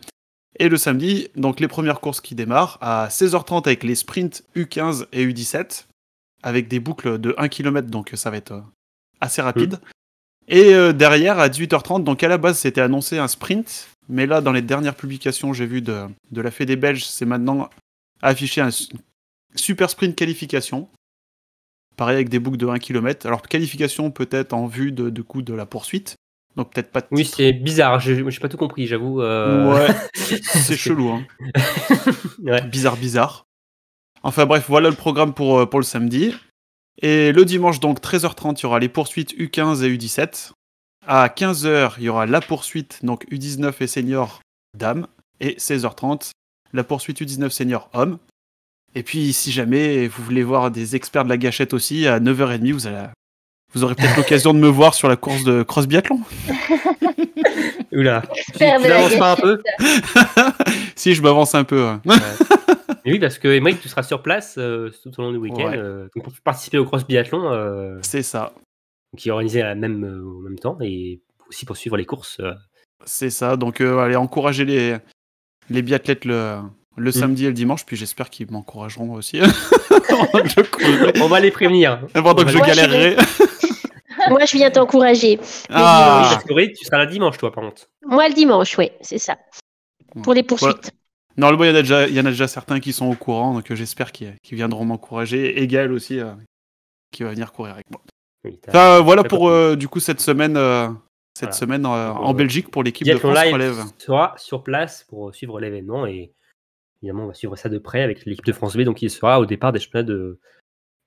Speaker 6: Et le samedi, donc les premières courses qui démarrent à 16h30 avec les sprints U15 et U17, avec des boucles de 1 km, donc ça va être assez rapide. Et derrière, à 18h30, donc à la base c'était annoncé un sprint, mais là dans les dernières publications j'ai vu de la Fédé belge, c'est maintenant affiché un super sprint qualification. Pareil avec des boucles de 1 km. Alors qualification peut-être en vue de la poursuite. Donc peut-être pas de titre.
Speaker 5: Oui, c'est bizarre, j'ai pas tout compris, j'avoue.
Speaker 6: Ouais, c'est chelou. Hein. Ouais. Bizarre. Enfin bref, voilà le programme pour le samedi. Et le dimanche, donc 13h30, il y aura les poursuites U15 et U17. À 15h, il y aura la poursuite, donc U19 et senior dames. Et 16h30, la poursuite U19 senior hommes. Et puis, si jamais vous voulez voir des experts de la gâchette aussi, à 9h30, vous aurez peut-être l'occasion de me voir sur la course de cross biathlon.
Speaker 5: Oula, tu t'avances pas un peu?
Speaker 6: Si, je m'avance un peu. Ouais.
Speaker 5: Mais oui, parce que Aymeric, tu seras sur place tout au long du week-end donc pour participer au cross biathlon.
Speaker 6: C'est ça.
Speaker 5: Qui est organisé au même temps et aussi pour suivre les courses.
Speaker 6: C'est ça, donc allez encourager les biathlètes le samedi et le dimanche, puis j'espère qu'ils m'encourageront aussi.
Speaker 5: On va les prévenir.
Speaker 6: Pendant que je galérerai.
Speaker 7: Moi, je viens t'encourager.
Speaker 5: Tu seras là dimanche, toi, par contre.
Speaker 7: Moi, le dimanche, oui, c'est ça. Pour les poursuites.
Speaker 6: Ouais. Normalement, il y en a déjà certains qui sont au courant, donc j'espère qu'ils viendront m'encourager. Et Gaël aussi, qui va venir courir avec moi. Oui, voilà pour du coup cette semaine en Belgique pour l'équipe de France relève.
Speaker 5: Sera sur place pour suivre l'événement et évidemment on va suivre ça de près avec l'équipe de France B, donc il sera au départ des championnats de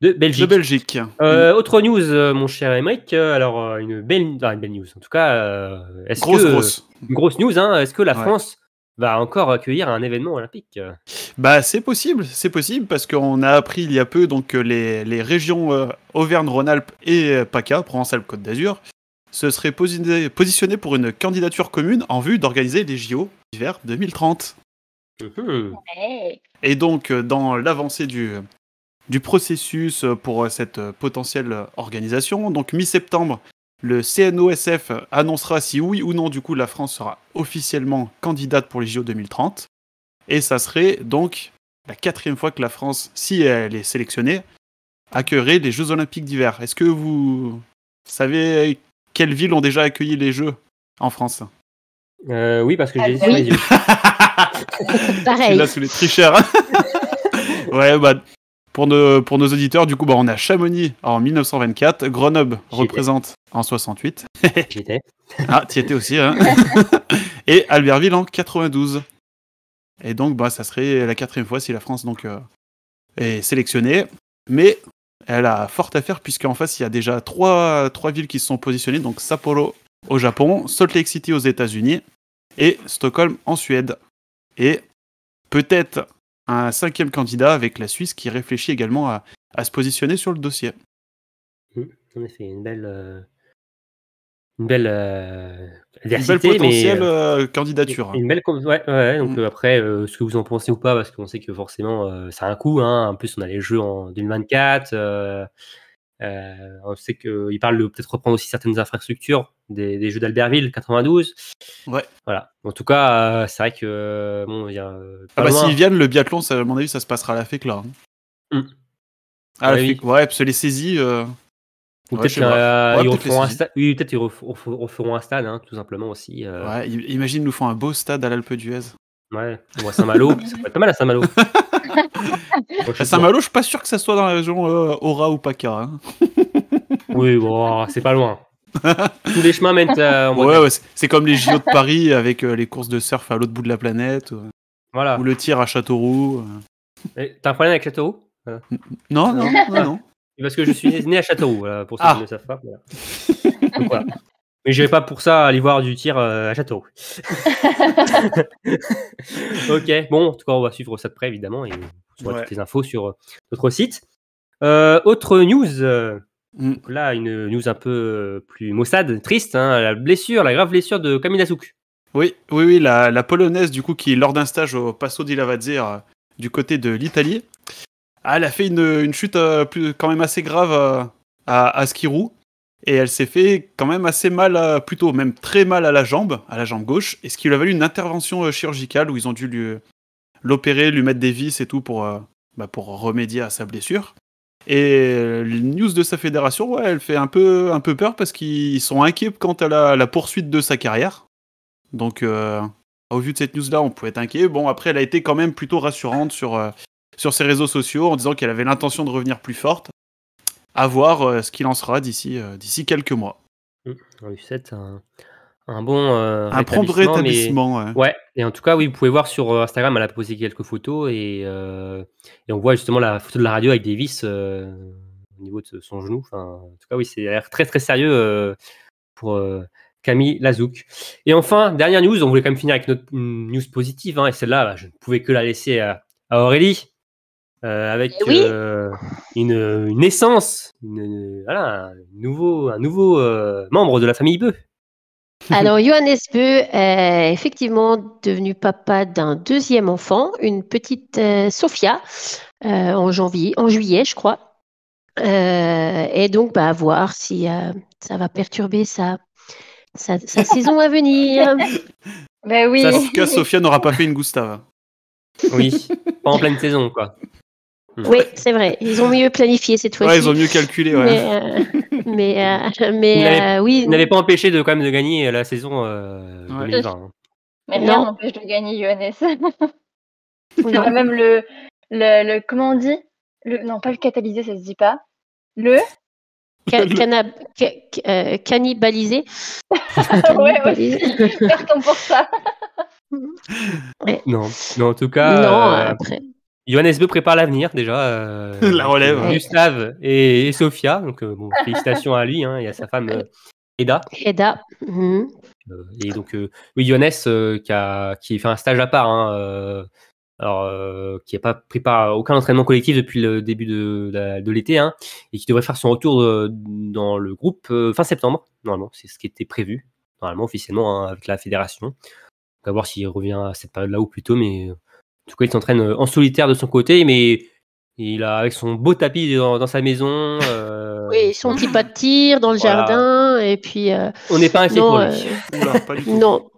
Speaker 5: Belgique. Autre news, mon cher Aymeric, alors une belle news en tout cas. Une grosse news, hein, est-ce que la France va encore accueillir un événement olympique?
Speaker 6: Bah c'est possible parce qu'on a appris il y a peu donc les régions Auvergne-Rhône-Alpes et PACA, Provence-Alpes-Côte d'Azur, se seraient positionnés pour une candidature commune en vue d'organiser les JO d'hiver 2030. Et donc dans l'avancée du processus pour cette potentielle organisation, donc mi-septembre, le CNOSF annoncera si oui ou non, du coup, la France sera officiellement candidate pour les JO 2030. Et ça serait donc la 4e fois que la France, si elle est sélectionnée, accueillerait les Jeux Olympiques d'hiver. Est-ce que vous savez quelles villes ont déjà accueilli les Jeux en France?
Speaker 5: Oui, parce que j'ai sur les yeux.
Speaker 7: Pareil.
Speaker 6: Là, sous les tricheurs. Ouais, bah... Pour nos auditeurs, du coup, on a Chamonix en 1924, Grenoble représente en 68.
Speaker 5: J'y étais.
Speaker 6: Ah, t'y étais aussi, hein. Et Albertville en 92. Et donc, ça serait la 4e fois si la France donc est sélectionnée. Mais elle a fort à faire puisqu'en face, il y a déjà trois villes qui se sont positionnées. Donc Sapporo au Japon, Salt Lake City aux États-Unis et Stockholm en Suède. Et peut-être un 5e candidat avec la Suisse qui réfléchit également à se positionner sur le dossier.
Speaker 5: En effet, une belle
Speaker 6: diversité, une belle potentielle candidature.
Speaker 5: Une belle donc après, ce que vous en pensez ou pas, parce qu'on sait que forcément, ça a un coût. Hein. En plus, on a les jeux en 2024. On sait qu'il parle de peut-être reprendre aussi certaines infrastructures des jeux d'Albertville 92.
Speaker 6: Ouais.
Speaker 5: Voilà. En tout cas, c'est vrai que bon, il y a.
Speaker 6: S'ils viennent, le biathlon, à mon avis, ça se passera à la FEC là. Ouais, parce que les saisies.
Speaker 5: Ou peut-être qu'ils referont un stade. Oui, peut-être qu'ils referont un stade, hein, tout simplement aussi.
Speaker 6: Ouais, imagine, nous font un beau stade à l'Alpe d'Huez.
Speaker 5: Ouais, ou à Saint-Malo. Ça pourrait être pas mal à Saint-Malo.
Speaker 6: À Saint-Malo, je suis pas sûr que ça soit dans la région Aura ou PACA. Hein.
Speaker 5: Oui, bon, c'est pas loin. Tous les chemins mènent en
Speaker 6: ouais, c'est comme les JO de Paris avec les courses de surf à l'autre bout de la planète.
Speaker 5: Voilà.
Speaker 6: Ou le tir à Châteauroux.
Speaker 5: T'as un problème avec Châteauroux ?
Speaker 6: Non.
Speaker 5: Parce que je suis né à Châteauroux, voilà, pour ceux qui ne le savent pas. Voilà. Donc, voilà. Mais je vais pas pour ça aller voir du tir à Châteauroux. Ok, bon, en tout cas, on va suivre ça de près, évidemment, et on aura toutes les infos sur notre site. Autre news. Donc là, une news un peu plus maussade, triste, hein, la grave blessure de Camille Lazouk.
Speaker 6: Oui, la polonaise, du coup, qui, lors d'un stage au Passo di Lavazze, du côté de l'Italie, elle a fait une chute quand même assez grave à Skirou. Et elle s'est fait quand même assez mal, plutôt même très mal à la jambe gauche, et ce qui lui a valu une intervention chirurgicale où ils ont dû l'opérer, lui mettre des vis et tout pour remédier à sa blessure. Et les news de sa fédération, elle fait un peu peur parce qu'ils sont inquiets quant à la poursuite de sa carrière. Donc, au vu de cette news-là, on pouvait être inquiet. Bon, après, elle a été quand même plutôt rassurante sur ses réseaux sociaux en disant qu'elle avait l'intention de revenir plus forte. À voir ce qu'il en sera d'ici quelques mois.
Speaker 5: On lui souhaite un bon
Speaker 6: un prompt rétablissement.
Speaker 5: Mais... Ouais, et en tout cas, oui, vous pouvez voir sur Instagram, elle a posé quelques photos et on voit justement la photo de la radio avec des vis au niveau de son genou. Enfin, en tout cas, oui, c'est l'air très très sérieux pour Camille Lazouk. Et enfin, dernière news, on voulait quand même finir avec une news positive, hein, et celle-là, je ne pouvais que la laisser à Aurélie. Avec une naissance, un nouveau membre de la famille Beu.
Speaker 7: Alors, Johannes Beu est effectivement devenu papa d'un deuxième enfant, une petite Sophia, en juillet, je crois. Et donc, à voir si ça va perturber sa saison à venir.
Speaker 8: Ben oui.
Speaker 6: En tout cas, Sophia n'aura pas fait une Gustave.
Speaker 5: Oui, pas en pleine saison, quoi.
Speaker 7: Oui, c'est vrai. Ils ont mieux planifié cette fois-ci.
Speaker 6: Ouais, ils ont mieux calculé, ouais.
Speaker 7: Mais oui.
Speaker 5: Ils n'avaient pas empêché de quand même de gagner la saison 2020. Hein.
Speaker 8: Mais rien n'empêche de gagner Johannes. C'est même le comment on dit non, pas le catalysé, ça se dit pas. Le
Speaker 7: cannibalisé.
Speaker 8: Ouais. Carton pour ça.
Speaker 5: Non, en tout cas.
Speaker 7: Non, après.
Speaker 5: Johannes Beu prépare l'avenir déjà.
Speaker 6: La relève.
Speaker 5: Gustave et Sophia. Donc, félicitations à lui et à sa femme Eda. Et donc, oui, Johannes qui fait un stage à part. Qui n'a pas pris part à aucun entraînement collectif depuis le début de l'été, et qui devrait faire son retour dans le groupe fin septembre. Normalement, c'est ce qui était prévu, normalement, officiellement, avec la fédération. On va voir s'il revient à cette période-là ou plus tôt, mais en tout cas, il s'entraîne en solitaire de son côté, mais il a avec son beau tapis dans sa maison.
Speaker 7: Oui, son petit pas de tir dans le jardin, et puis...
Speaker 5: on n'est pas inquiet pour lui.
Speaker 7: Non.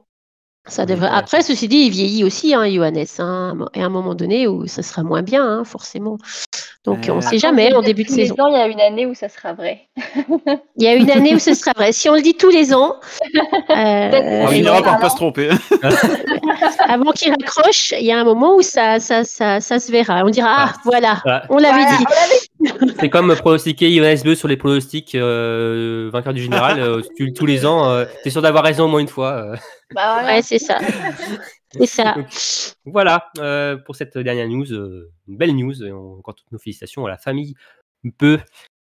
Speaker 7: Ça devrait. Après, ceci dit, il vieillit aussi, Johannes, et à un moment donné où ça sera moins bien, forcément. Donc, on ne sait jamais en début de saison.
Speaker 8: Il y a une année où ça sera vrai.
Speaker 7: Il y a une année où ce sera vrai. Si on le dit tous les ans,
Speaker 6: on finira par pas se tromper.
Speaker 7: Avant qu'il raccroche, il y a un moment où ça se verra. On dira voilà, on l'avait dit.
Speaker 5: C'est comme pronostiquer Johannes Beu sur les pronostics vainqueur du général. Tous les ans, tu es sûr d'avoir raison au moins une fois.
Speaker 7: Ouais, c'est ça. C'est ça.
Speaker 5: Donc, voilà pour cette dernière news, une belle news. Et encore toutes nos félicitations à la famille peu.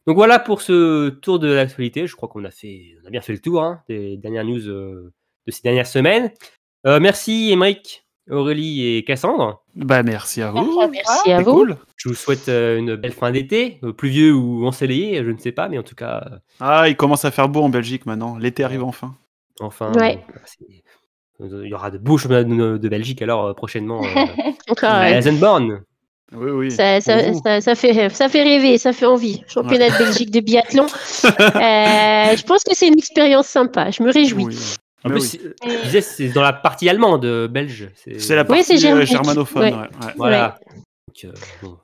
Speaker 5: Donc voilà pour ce tour de l'actualité. Je crois qu'on a bien fait le tour des dernières news de ces dernières semaines. Merci Émeric, Aurélie et Cassandre.
Speaker 6: Bah merci à vous.
Speaker 7: Merci à vous.
Speaker 6: Cool.
Speaker 5: Je vous souhaite une belle fin d'été, pluvieux ou ensoleillé, je ne sais pas, mais en tout cas.
Speaker 6: Ah, il commence à faire beau en Belgique maintenant. L'été arrive enfin.
Speaker 5: Enfin,
Speaker 7: Ouais.
Speaker 5: il y aura de beaux championnats de Belgique alors prochainement
Speaker 7: Encore,
Speaker 5: à Elsenborn.
Speaker 6: Oui.
Speaker 7: Ça fait rêver, ça fait envie. Championnat de Belgique de biathlon. Je pense que c'est une expérience sympa. Je me réjouis.
Speaker 6: Oui.
Speaker 5: En plus, je disais, c'est dans la partie allemande belge.
Speaker 6: C'est la partie germanophone.
Speaker 7: Ouais.
Speaker 6: Ouais.
Speaker 5: Voilà. Donc,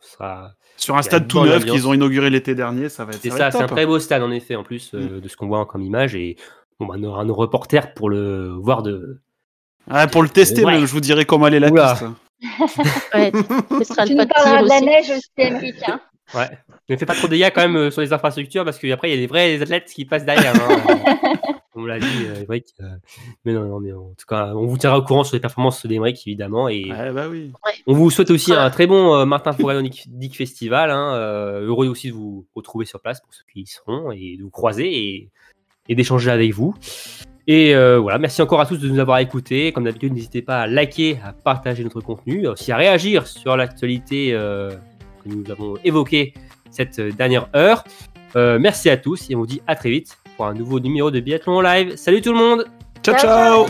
Speaker 5: ce sera...
Speaker 6: Sur un stade tout neuf qu'ils ont inauguré l'été dernier, ça va être.
Speaker 5: C'est ça, c'est un très beau stade en effet, en plus de ce qu'on voit comme image. Et on aura nos reporters pour le voir de.
Speaker 6: Ah, pour le tester, même, je vous dirai comment aller la piste.
Speaker 7: Ouais, ce sera
Speaker 8: Tu nous parleras de la neige aussi, Émeric.
Speaker 5: Ouais. Ne fais pas trop de dégâts quand même sur les infrastructures parce qu'après il y a des vrais athlètes qui passent derrière. On l'a dit, Émeric. Mais non, mais en tout cas, on vous tiendra au courant sur les performances d'Émeric évidemment. Et
Speaker 6: bah oui.
Speaker 5: On vous souhaite aussi un très bon Martin Fourcade Dick Festival. Heureux aussi de vous retrouver sur place pour ceux qui y seront et de vous croiser et d'échanger avec vous. Et voilà, merci encore à tous de nous avoir écoutés. Comme d'habitude, n'hésitez pas à liker, à partager notre contenu, aussi à réagir sur l'actualité que nous avons évoquée cette dernière heure. Merci à tous et on vous dit à très vite pour un nouveau numéro de Biathlon Live. Salut tout le monde.
Speaker 6: Ciao.